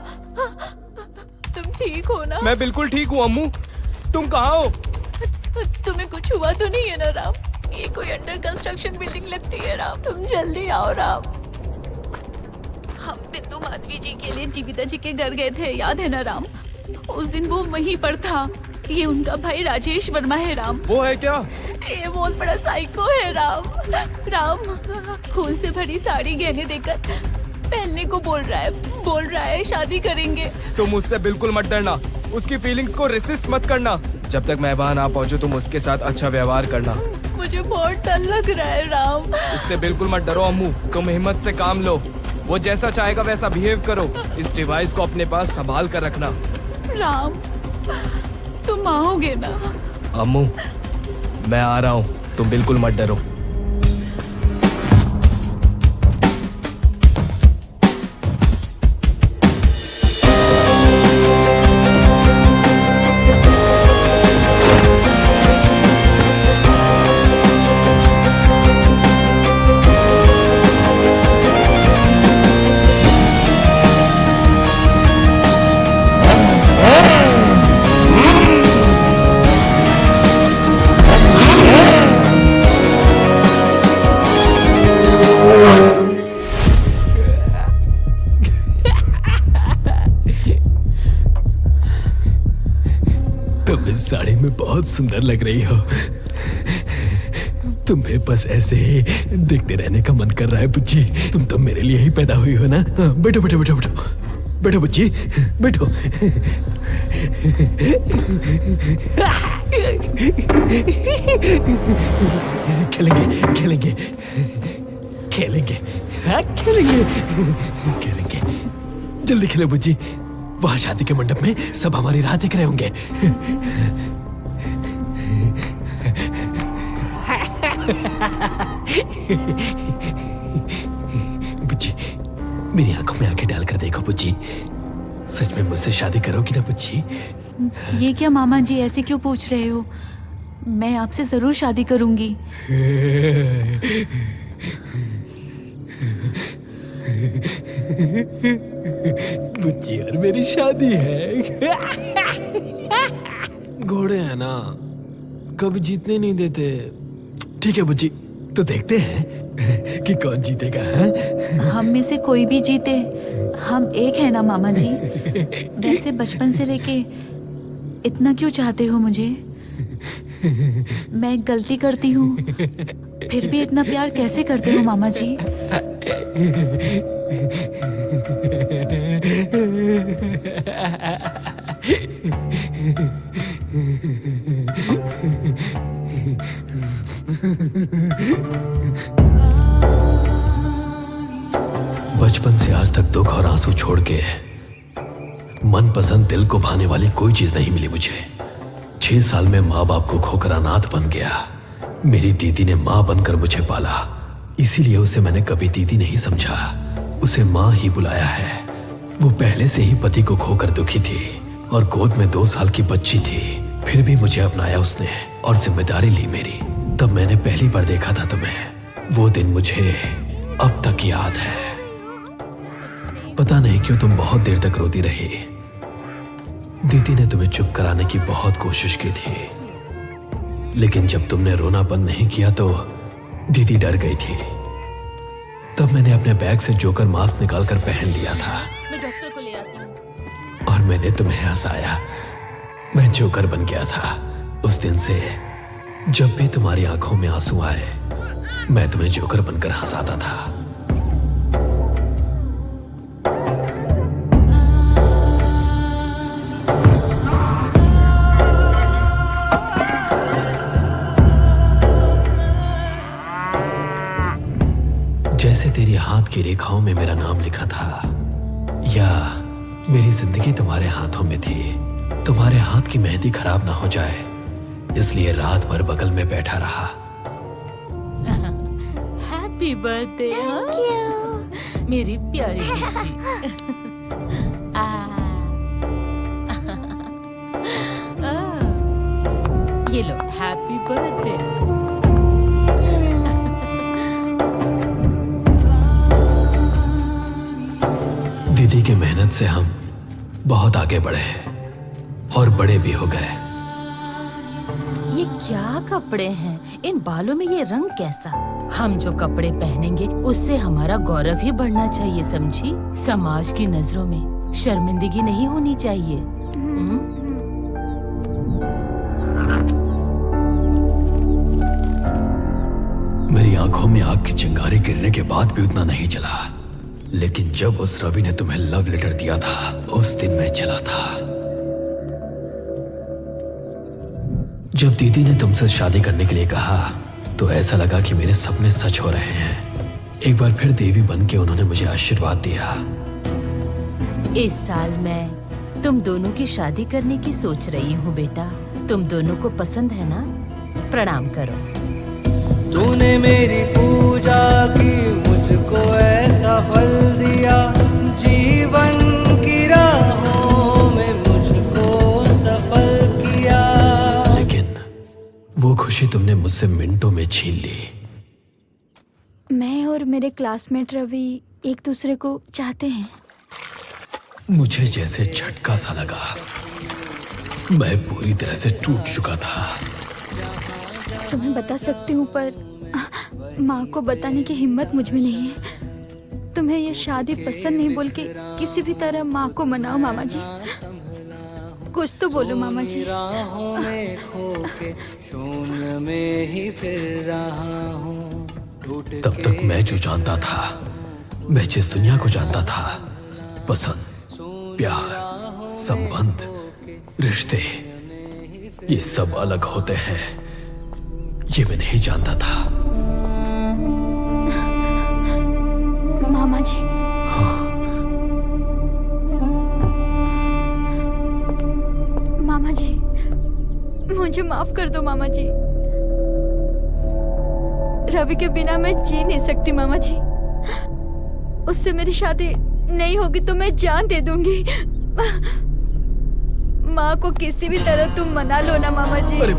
तुम ठीक हो ना?
मैं बिल्कुल ठीक हूँ अम्मू। तुम कहाँ हो?
तुम्हें कुछ हुआ तो नहीं है ना राम? ये कोई अंडर कंस्ट्रक्शन बिल्डिंग लगती है राम, तुम जल्दी आओ राम। हम बिंदु माधवी जी के लिए जीविता जी के घर गए थे, याद है ना राम? उस दिन वो वहीं पर था। ये उनका भाई राजेश वर्मा है राम।
वो है क्या?
ये बहुत बड़ा साइको है राम। राम खून से भरी साड़ी गहने देकर पहनने को बोल रहा है शादी करेंगे।
तुम मुझसे बिल्कुल मत डरना, उसकी फीलिंग्स को रेसिस्ट मत करना। जब तक मैं वहाँ ना पहुँचूं तुम उसके साथ अच्छा व्यवहार करना।
मुझे बहुत डर लग रहा है राम।
उससे बिल्कुल मत डरो अम्मू, तुम हिम्मत से काम लो। वो जैसा चाहेगा वैसा बिहेव करो। इस डिवाइस को अपने पास संभाल कर रखना।
राम, तुम आओगे ना?
अम्मू मैं आ रहा हूँ, तुम बिल्कुल मत डरो। साड़ी में बहुत सुंदर लग रही हो। तुम्हें बस ऐसे ही देखते रहने का मन कर रहा है बुच्ची। तुम तो मेरे लिए ही पैदा हुई हो ना। बैठो बैठो बैठो बैठो बैठो बुच्ची, बैठो। खेलेंगे खेलेंगे खेलेंगे, हाँ खेलेंगे खेलेंगे। जल्दी खेलो बुच्ची। वहां शादी के मंडप में सब हमारी राह देख रहे होंगे। बुच्ची मेरी आंखों में आंखें डालकर देखो बुच्ची, सच में मुझसे शादी करोगी ना बुच्ची?
ये क्या मामा जी ऐसे क्यों पूछ रहे हो? मैं आपसे जरूर शादी करूंगी।
बुच्ची और मेरी शादी है। घोड़े हैं ना, कभी जीतने नहीं देते। ठीक है बुच्ची, तो देखते हैं कि कौन जीतेगा।
हम में से कोई भी जीते, हम एक है ना मामा जी। वैसे बचपन से लेके इतना क्यों चाहते हो मुझे? मैं गलती करती हूँ फिर भी इतना प्यार कैसे करते हो मामा जी?
बचपन से आज तक दुख और आंसू छोड़ के मनपसंद दिल को भाने वाली कोई चीज नहीं मिली मुझे। 6 साल में माँ बाप को खोकर अनाथ बन गया। मेरी दीदी ने माँ बनकर मुझे पाला, इसीलिए उसे मैंने कभी दीदी नहीं समझा, उसे माँ ही बुलाया है। वो पहले से ही पति को खोकर दुखी थी और गोद में 2 साल की बच्ची थी, फिर भी मुझे अपनाया उसने और जिम्मेदारी ली मेरी। तब मैंने पहली बार देखा था तुम्हें। वो दिन मुझे अब तक याद है। पता नहीं क्यों तुम बहुत देर तक रोती रही। दीदी ने तुम्हें चुप कराने की बहुत कोशिश की थी, लेकिन जब तुमने रोना बंद नहीं किया तो दीदी डर गई थी। तब मैंने अपने बैग से जोकर मास्क निकालकर पहन लिया था।
मैं डॉक्टर को ले आती हूँ।
और मैंने तुम्हें हंसाया। मैं जोकर बन गया था। उस दिन से जब भी तुम्हारी आंखों में आंसू आए, मैं तुम्हें जोकर बनकर हंसाता था। जैसे तेरी हाथ की रेखाओं में मेरा नाम लिखा था, या मेरी जिंदगी तुम्हारे हाथों में थी। तुम्हारे हाथ की मेहंदी खराब ना हो जाए, इसलिए रात भर बगल में बैठा रहा।
हैप्पी बर्थडे मेरी प्यारी बच्ची। ये लो हैप्पी बर्थडे।
दीदी की मेहनत से हम बहुत आगे बढ़े और बड़े भी हो गए।
ये क्या कपड़े हैं? इन बालों में ये रंग कैसा? हम जो कपड़े पहनेंगे उससे हमारा गौरव ही बढ़ना चाहिए, समझी? समाज की नजरों में शर्मिंदगी नहीं होनी चाहिए।
मेरी आंखों में आग की चिंगारी गिरने के बाद भी उतना नहीं चला, लेकिन जब उस रवि ने तुम्हें लव लेटर दिया था, उस दिन मैं चला था। जब दीदी ने तुमसे शादी करने के लिए कहा तो ऐसा लगा कि मेरे सपने सच हो रहे हैं। एक बार फिर देवी बन के उन्होंने मुझे आशीर्वाद दिया।
इस साल मैं तुम दोनों की शादी करने की सोच रही हूँ बेटा। तुम दोनों को पसंद है ना? प्रणाम करो।
तूने मेरी पूजा की, मुझको ऐसा फल दिया, जीवन की राहों में मुझको सफल किया।
लेकिन वो खुशी तुमने मुझसे मिनटों में छीन ली।
मैं और मेरे क्लासमेट रवि एक दूसरे को चाहते हैं।
मुझे जैसे झटका सा लगा। मैं पूरी तरह से टूट चुका था।
तुम्हें बता सकती हूँ पर माँ को बताने की हिम्मत मुझ में नहीं है। तुम्हें ये शादी पसंद नहीं बोल के किसी भी तरह माँ को मनाओ मामा जी। कुछ तो बोलो मामा जी।
शून्य में ही फिर रहा हूँ।
तब तक मैं जो जानता था, मैं जिस दुनिया को जानता था, पसंद, प्यार, संबंध, रिश्ते, ये सब अलग होते हैं, ये मैं नहीं जानता था।
मामा जी।
हाँ।
मामा जी, मुझे माफ कर दो मामा जी। रवि के बिना मैं जी नहीं सकती मामा जी। उससे मेरी शादी नहीं होगी तो मैं जान दे दूंगी। माँ को किसी भी तरह तुम मना लो ना मामा जी।
अरे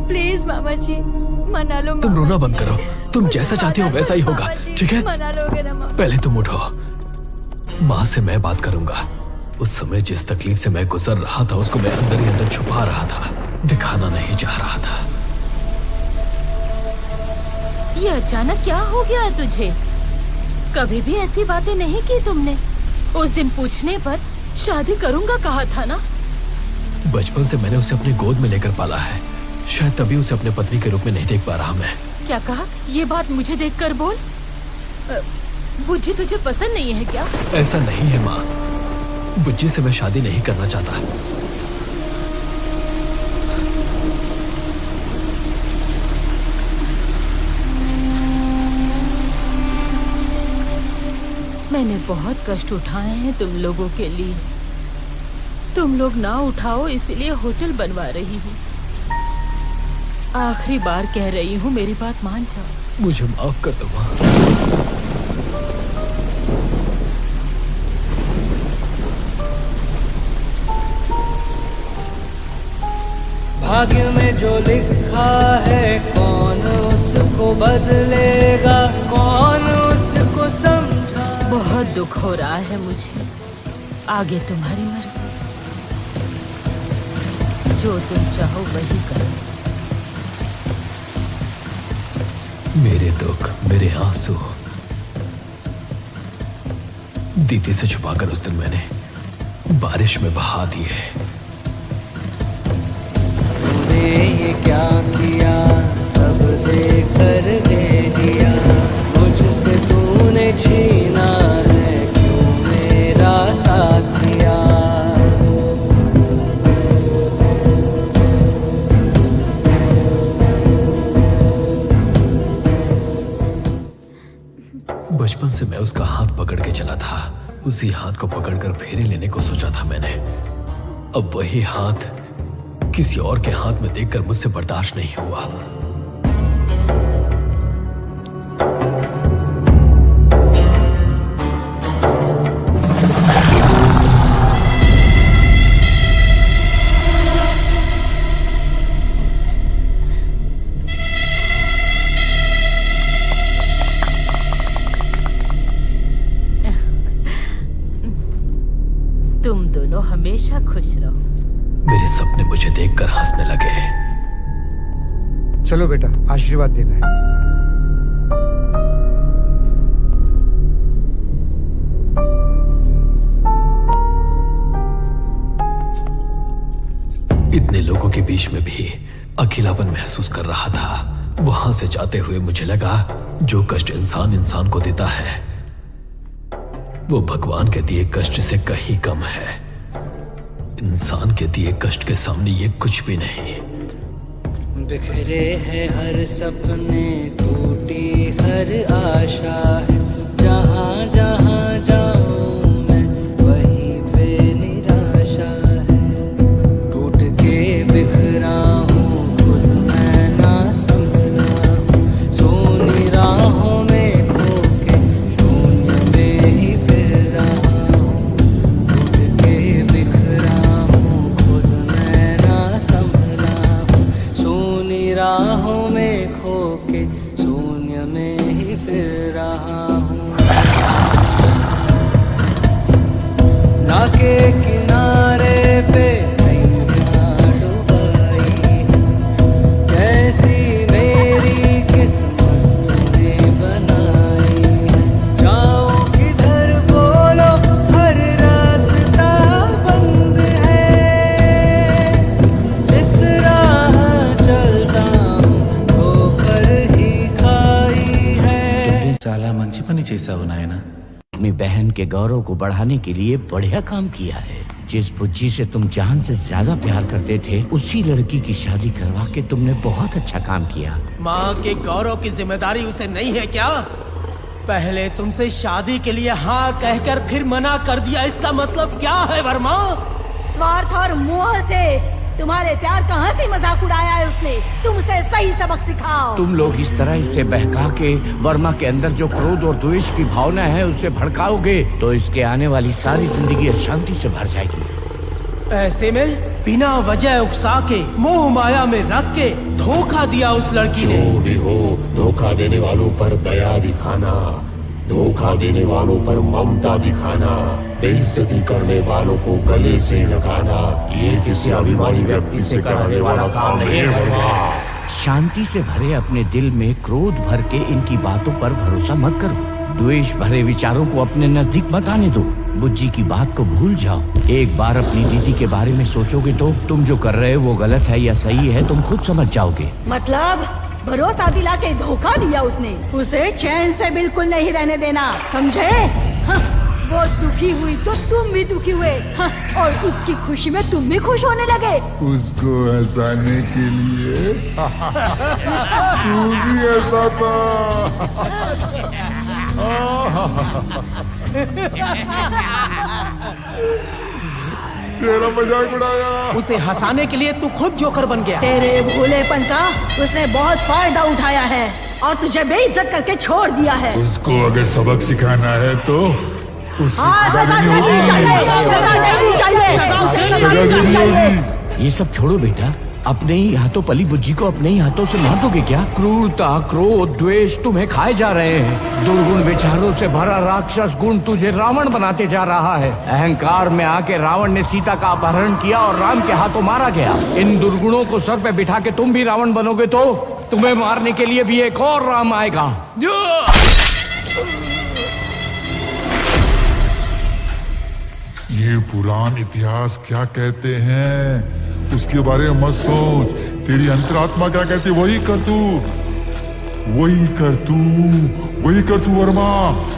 प्लीज मामा जी मना लो।
तुम रोना बंद करो। तुम जैसा चाहती हो वैसा ही होगा, ठीक है?
मना लोगे ना मामा?
पहले तुम उठो। माँ से मैं बात करूंगा। उस समय जिस तकलीफ से मैं गुजर रहा था उसको मैं अंदर ही अंदर छुपा रहा था, दिखाना नहीं चाह रहा था।
ये अचानक क्या हो गया तुझे? कभी भी ऐसी बातें नहीं की तुमने। उस दिन पूछने पर शादी करूंगा कहा था ना।
बचपन से मैंने उसे अपनी गोद में लेकर पाला है, शायद तभी उसे अपने पत्नी के रूप में नहीं देख पा रहा मैं।
क्या कहा? ये बात मुझे देखकर बोल। बुज्जी तुझे पसंद नहीं है क्या?
ऐसा नहीं है माँ, बुज्जी से मैं शादी नहीं करना चाहता।
मैंने बहुत कष्ट उठाए हैं तुम लोगों के लिए। तुम लोग ना उठाओ इसीलिए होटल बनवा रही हूँ। आखिरी बार कह रही हूँ, मेरी बात मान जाओ।
मुझे माफ कर दो माँ।
भाग्य में जो लिखा है कौन उसको बदलेगा, कौन उसको समझा।
बहुत दुख हो रहा है मुझे। आगे तुम्हारी मर्जी, जो तुम चाहो वही करो।
मेरे दुख, मेरे आंसू दीदी से छुपाकर उस दिन मैंने बारिश में बहा दिए।
तूने ये क्या किया, सब देकर ले लिया, मुझसे तूने छीना है क्यों मेरा साथिया।
बचपन से मैं उसका हाथ पकड़ के चला था, उसी हाथ को पकड़कर फेरे लेने को सोचा था मैंने। अब वही हाथ किसी और के हाथ में देखकर मुझसे बर्दाश्त नहीं हुआ।
तुम दोनों हमेशा खुश रहो।
मेरे सपने मुझे देखकर हंसने लगे।
चलो बेटा, आशीर्वाद देना है।
इतने लोगों के बीच में भी अकेलापन महसूस कर रहा था। वहां से जाते हुए मुझे लगा जो कष्ट इंसान इंसान को देता है वो भगवान के दिए कष्ट से कहीं कम है। इंसान के दिए कष्ट के सामने ये कुछ भी नहीं।
बिखरे हैं हर सपने, टूटी हर आशा है, जहाँ जहाँ जाऊँ मैं वहीं पे निराशा है। टूट के बिखरा हूँ, खुद मैं ना संभला हूँ, सोनी राहों में खो के शून्य में ही फिर रहा हूँ। टूट के बिखरा हूँ, खुद मैं ना संभला हूँ, सोनी राहों में खो के शून्य में ही फिर रहा हूँ। लाके किनारे पे नैया डुबाई है, कैसी मेरी किस्मत तूने बनाई है। जाओ किधर बोलो, हर रास्ता बंद है, जिस राह चलता हूँ ठोकर ही खाई है।
చాలా మంచి పని చేశావు నాయనా।
अपनी बहन के गौरव को बढ़ाने के लिए बढ़िया काम किया है। जिस बुज्जी से तुम जान से ज्यादा प्यार करते थे उसी लड़की की शादी करवा के तुमने बहुत अच्छा काम किया।
माँ के गौरव की जिम्मेदारी उसे नहीं है क्या? पहले तुमसे शादी के लिए हाँ कहकर फिर मना कर दिया, इसका मतलब क्या है वर्मा?
स्वार्थ और मोह से तुम्हारे प्यार का हंसी मजाक उड़ाया है उसने। तुम उसे सही सबक सिखाओ।
तुम लोग इस तरह इससे बहका के वर्मा के अंदर जो क्रोध और द्वेष की भावना है उसे भड़काओगे तो इसके आने वाली सारी जिंदगी अशांति से भर जाएगी।
ऐसे में बिना वजह उकसा के मोह माया में रख के धोखा दिया उस लड़की ने।
जो भी हो, धोखा देने वालों पर दया दिखाना, धोखा देने वालों पर ममता दिखाना, बेइज्जती करने वालों को गले से लगाना, ये किसी अभिमानी व्यक्ति से कराने वाला काम नहीं है वर्मा।
शांति से भरे अपने दिल में क्रोध भर के इनकी बातों पर भरोसा मत करो।
द्वेष भरे विचारों को अपने नजदीक मत आने दो। बुज्जी की बात को भूल जाओ। एक बार अपनी दीदी के बारे में सोचोगे तो तुम जो कर रहे हो वो गलत है या सही है तुम खुद समझ जाओगे।
मतलब भरोसा दिला के धोखा दिया उसने, उसे चैन से बिल्कुल नहीं रहने देना, समझे? हाँ, वो दुखी हुई तो तुम भी दुखी हुए, हाँ, और उसकी खुशी में तुम भी खुश होने लगे।
उसको हंसाने के लिए तू भी ऐसा तेरा मजाक उड़ाया।
उसे हंसाने के लिए तू खुद जोकर बन गया।
तेरे भोलेपन का उसने बहुत फायदा उठाया है और तुझे बेइज्जत करके छोड़ दिया है।
उसको अगर सबक सिखाना है तो
ये सब छोड़ो बेटा, अपने ही हाथों पली बुज्जी को अपने ही हाथों से मार दोगे क्या? क्रूरता, क्रोध, द्वेष तुम्हें खाए जा रहे हैं। दुर्गुण विचारों से भरा राक्षस गुण तुझे रावण बनाते जा रहा है। अहंकार में आके रावण ने सीता का अपहरण किया और राम के हाथों मारा गया। इन दुर्गुणों को सर पे बिठा के तुम भी रावण बनोगे तो तुम्हें मारने के लिए भी एक और राम आएगा।
ये पुरान इतिहास क्या कहते हैं उसके बारे में मत सोच। तेरी अंतरात्मा क्या कहती है वही कर तू, वही कर तू, वही कर तू वर्मा,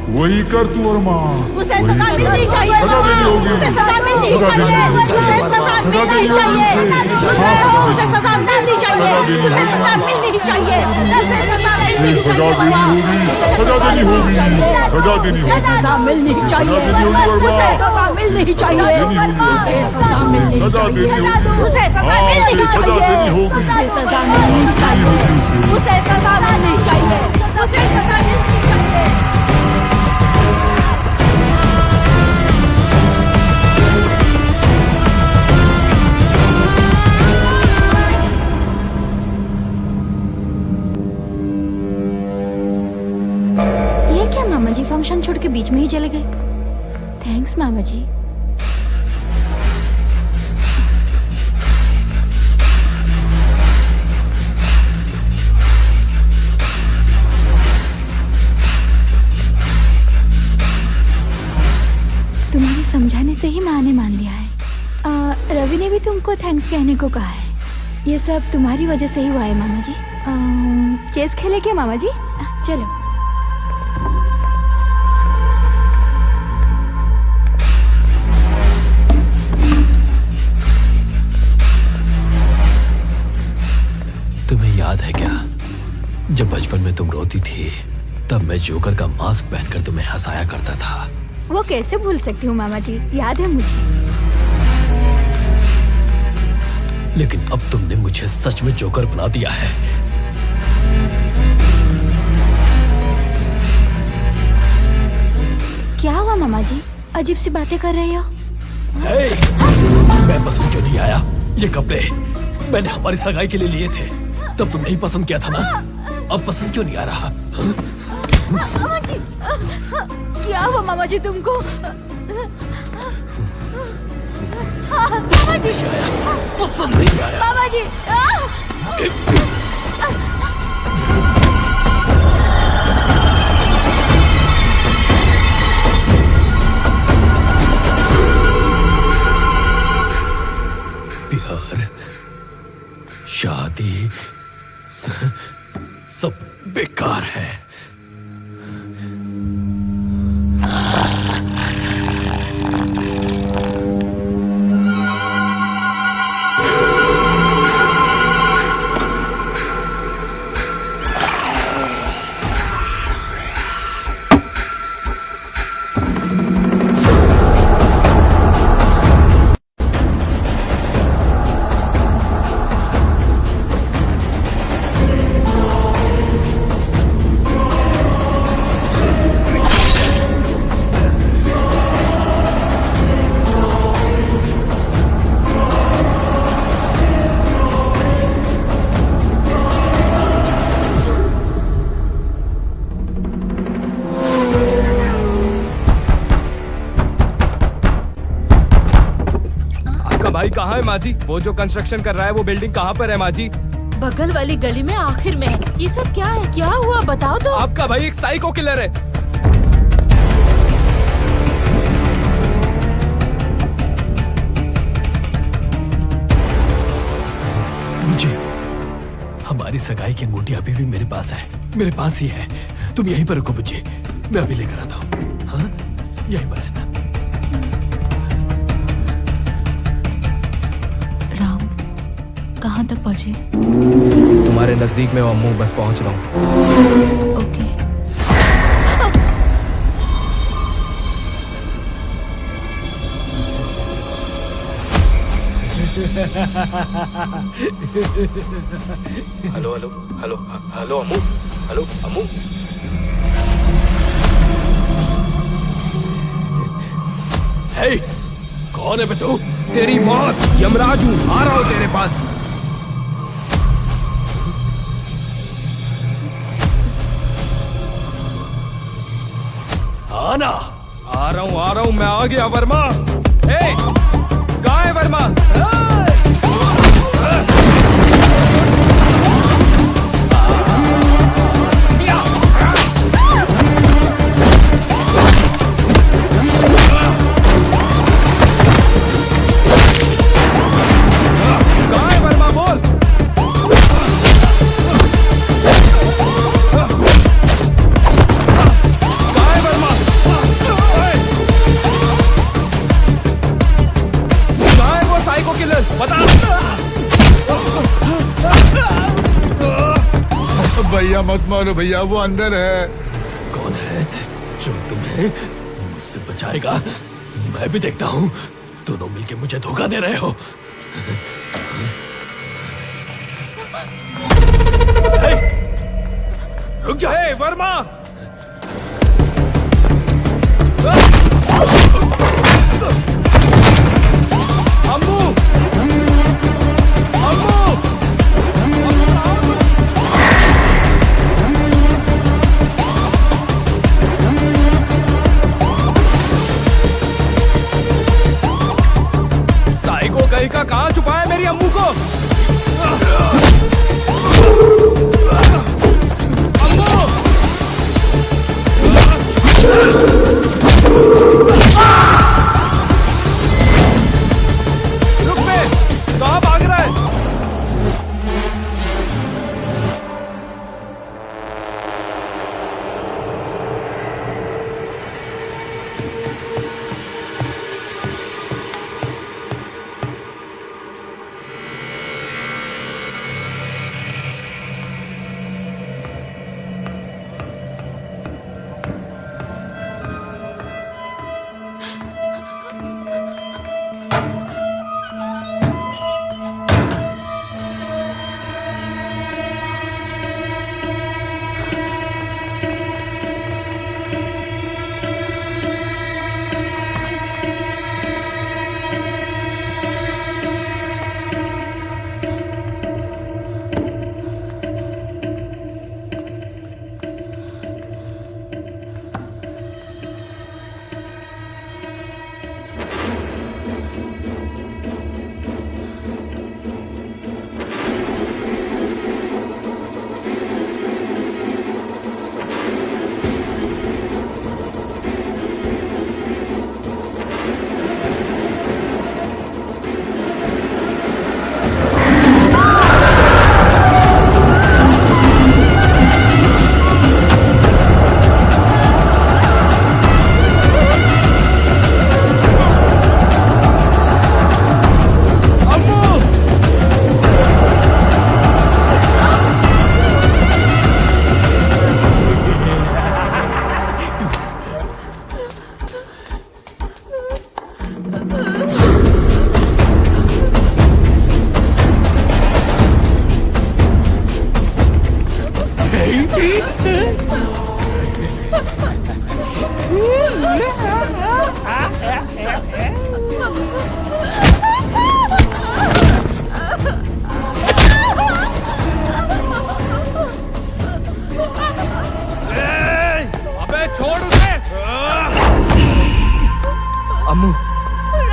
वही कर तू वर्मा।
उसे सजा मिलनी चाहिए,
सजा देनी होगी,
उसे सजा मिलनी चाहिए, उसे सजा मिलनी चाहिए, उसे सजा मिलनी चाहिए, उसे सजा मिलनी चाहिए,
सजा देनी होगी, सजा देनी होगी,
सजा मिलनी चाहिए, उसे सजा मिलनी चाहिए, उसे सजा मिलनी चाहिए, उसे सजा मिलनी चाहिए, उसे सजा मिलनी चाहिए, उसे सजा मिलनी चाहिए, उसे सजा मिलनी चाहिए।
ये क्या मामा जी, फंक्शन छोड़ के बीच में ही चले गए। थैंक्स मामा जी। तुम्हारे समझाने से ही माँ ने मान लिया है। रवि ने भी तुमको थैंक्स कहने को कहा है। ये सब तुम्हारी वजह से ही हुआ है मामा जी। चेस खेले क्या मामा जी? चलो।
तुम्हें याद है क्या जब बचपन में तुम रोती थी तब मैं जोकर का मास्क पहनकर तुम्हें हंसाया करता था।
वो कैसे भूल सकती हूँ मामा जी, याद है मुझे।
लेकिन अब तुमने मुझे सच में जोकर बना दिया है।
क्या हुआ मामा जी, अजीब सी बातें कर रहे हो?
मैं पसंद क्यों नहीं आया? ये कपड़े मैंने हमारी सगाई के लिए लिए थे, तब तुमने ही पसंद किया था ना। अब पसंद क्यों नहीं आ रहा?
मामा जी, क्या हुआ मामा जी तुमको? मामा जी,
पसंद नहीं आया।
मामा जी,
प्यार, शादी सब बेकार है।
भाई कहाँ है माँ जी? वो जो कंस्ट्रक्शन कर रहा है वो बिल्डिंग कहाँ पर है माँ जी?
बगल वाली गली में आखिर में है। ये सब क्या है? क्या हुआ बताओ तो।
आपका भाई एक साइको किलर है। तुम्हारी सगाई की अंगूठी अभी भी मेरे पास है, मेरे पास ही है। तुम यहीं पर रुको बुच्ची, मैं अभी लेकर आता हूँ। हाँ, यहीं पर है ना।
राम, कहाँ तक पहुँचे?
तुम्हारे नजदीक में हूँ अम्मू, बस पहुँच रहा हूँ।
Okay.
Hello hello hello hello Ammu, hello Ammu. Hey, कौन है बे तू? तेरी मौत, यमराज हूँ, आ रहा हूँ तेरे पास। आना, आ रहा हूँ, मैं आ गया वर्मा। हे, कहाँ है वर्मा?
भैया मत मारो भैया, वो अंदर है।
कौन है जो तुम्हें मुझसे बचाएगा? मैं भी देखता हूँ। दोनों मिलके मुझे धोखा दे रहे हो। हे, रुक जा। हे, वर्मा। अम्मू, अम्मू। का कहाँ छुपाया मेरी अम्मू को? अम्मू! रुक बे, कहाँ भाग रहा है?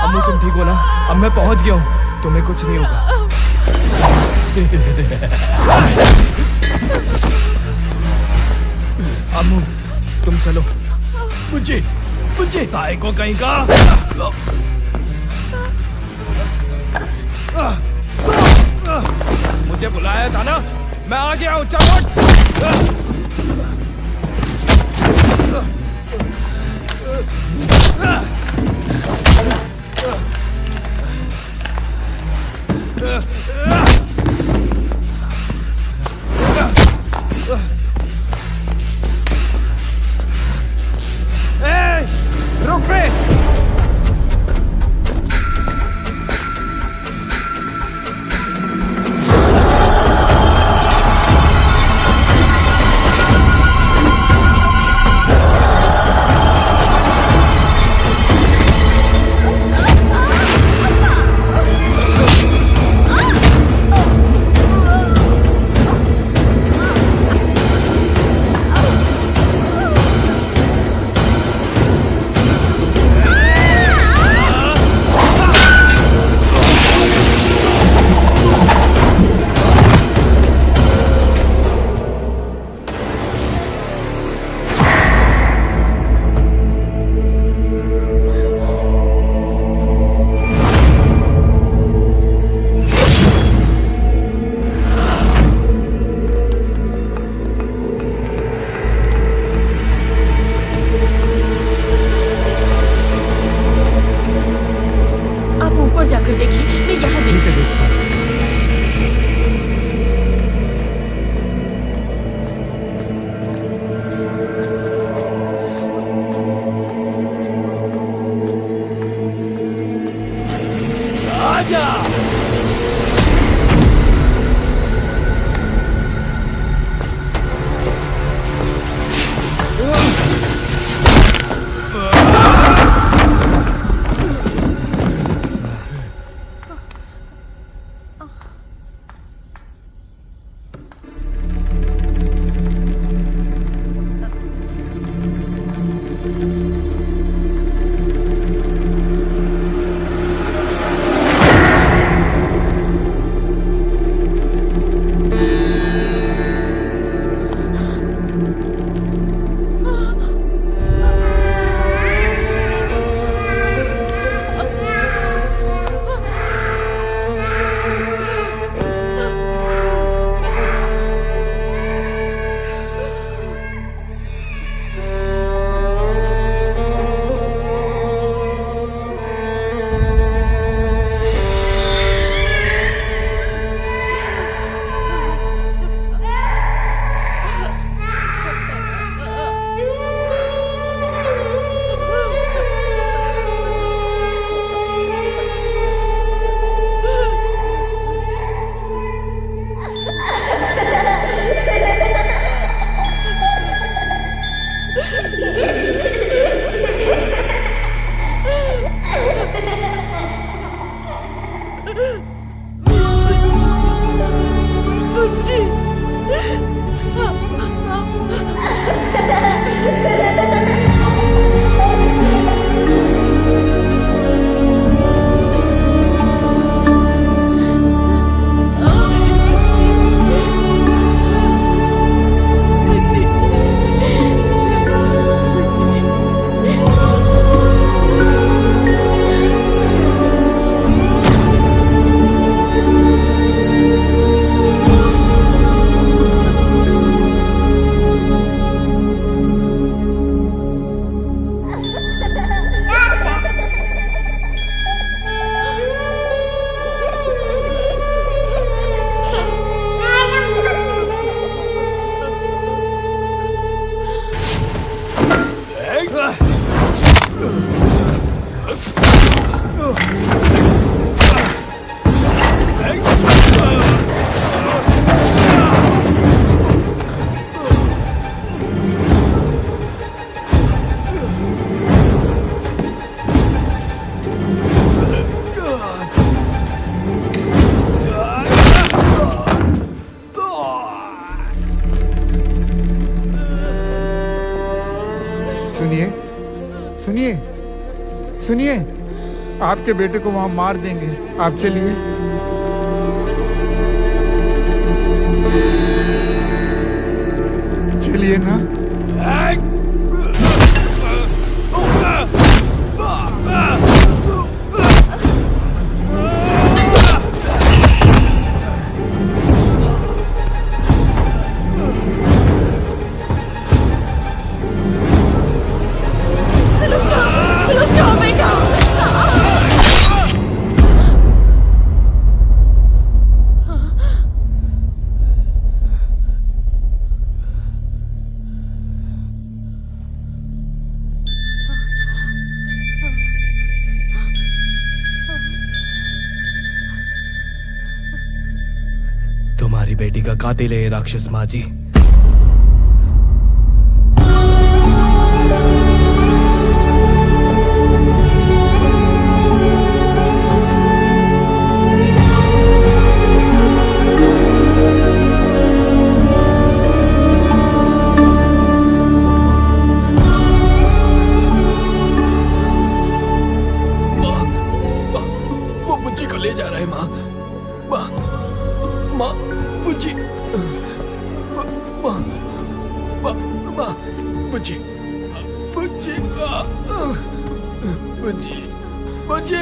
अम्मू तुम ठीक हो ना? अब मैं पहुंच गया हूँ, तुम्हें कुछ नहीं होगा। अम्मू तुम चलो। मुझे मुझे साइको कहीं का। मुझे बुलाया था ना, मैं आ गया हूँ, चलो। रुक पे।
सुनिए सुनिए, आपके बेटे को वहां मार देंगे, आप चलिए। चलिए ना।
हमारी बेटी का कातिल है ये राक्षस माँ जी।
ले जा रहे माँ, माँ, माँ, बुच्ची, माँ, माँ, माँ, माँ, बुच्ची, बुच्ची, बुच्ची, बुच्ची,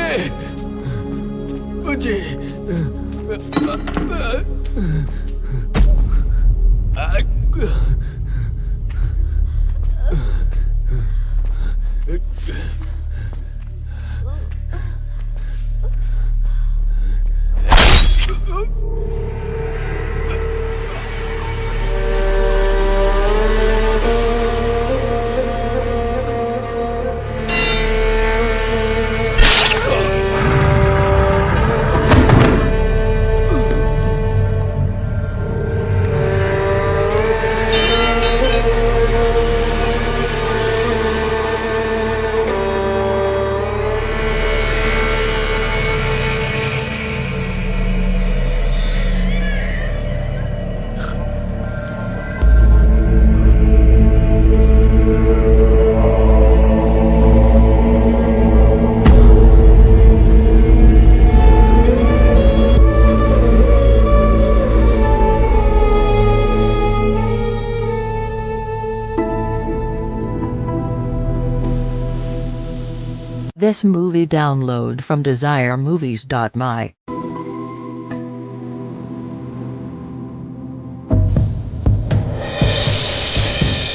This movie download from desiremovies.my.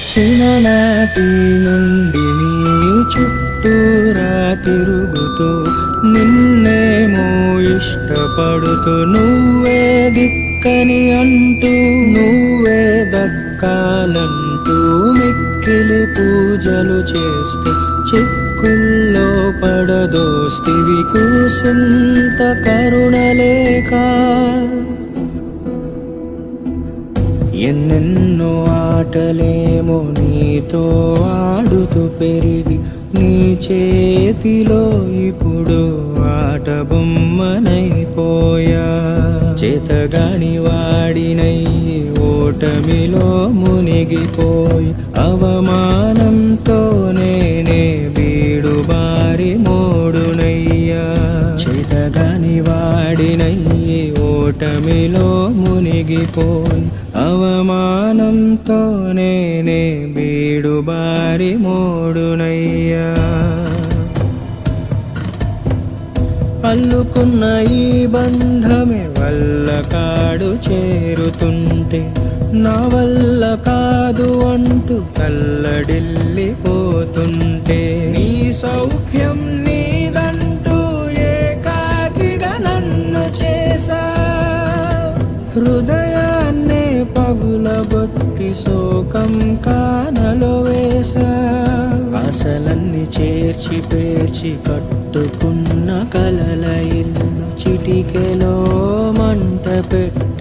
చిన్ననాటి నుండి నీ చుట్టూరా తిరుగుతూ నిన్నేమో ఇష్టపడుతూ నువ్వే దిక్కని అంటూ నువ్వే దక్కాలంటూ మిక్కిలి పూజలు చేస్తూ చిక్కుల్లో పడదోస్తివి కూసింత కరుణలేక ఎన్నెన్నో ఆటలేమో నీతో ఆడుతూ పెరిగి నీ చేతిలో ఇప్పుడు ఆట బొమ్మనైపోయా చేతగాని వాడినయ్యి ఓటమిలో మునిగిపోయి అవమానంతో నేనే బీడు బారి మోడునయ్యా చేతగాని వాడినయ్యి ఓటమిలో మునిగిపోయి అవమానంతో నేనే బీడు బారి మోడునయ్యా అల్లుకున్న ఈ బంధమే వల్ల కాడు చేరుతుంటే నా వల్ల కాదు అంటూ కల్లడిల్లిపోతుంటే నీ సౌఖ్యం నీదంటూ ఏకాకిగా నన్ను చేసా హృదయాన్నే పగులగొట్టి శోకం కానలో వేసా ఆశలన్నీ చేర్చి పేర్చి కట్టుకున్న కలల ఇల్లు చిటికెలో మంట పెట్టి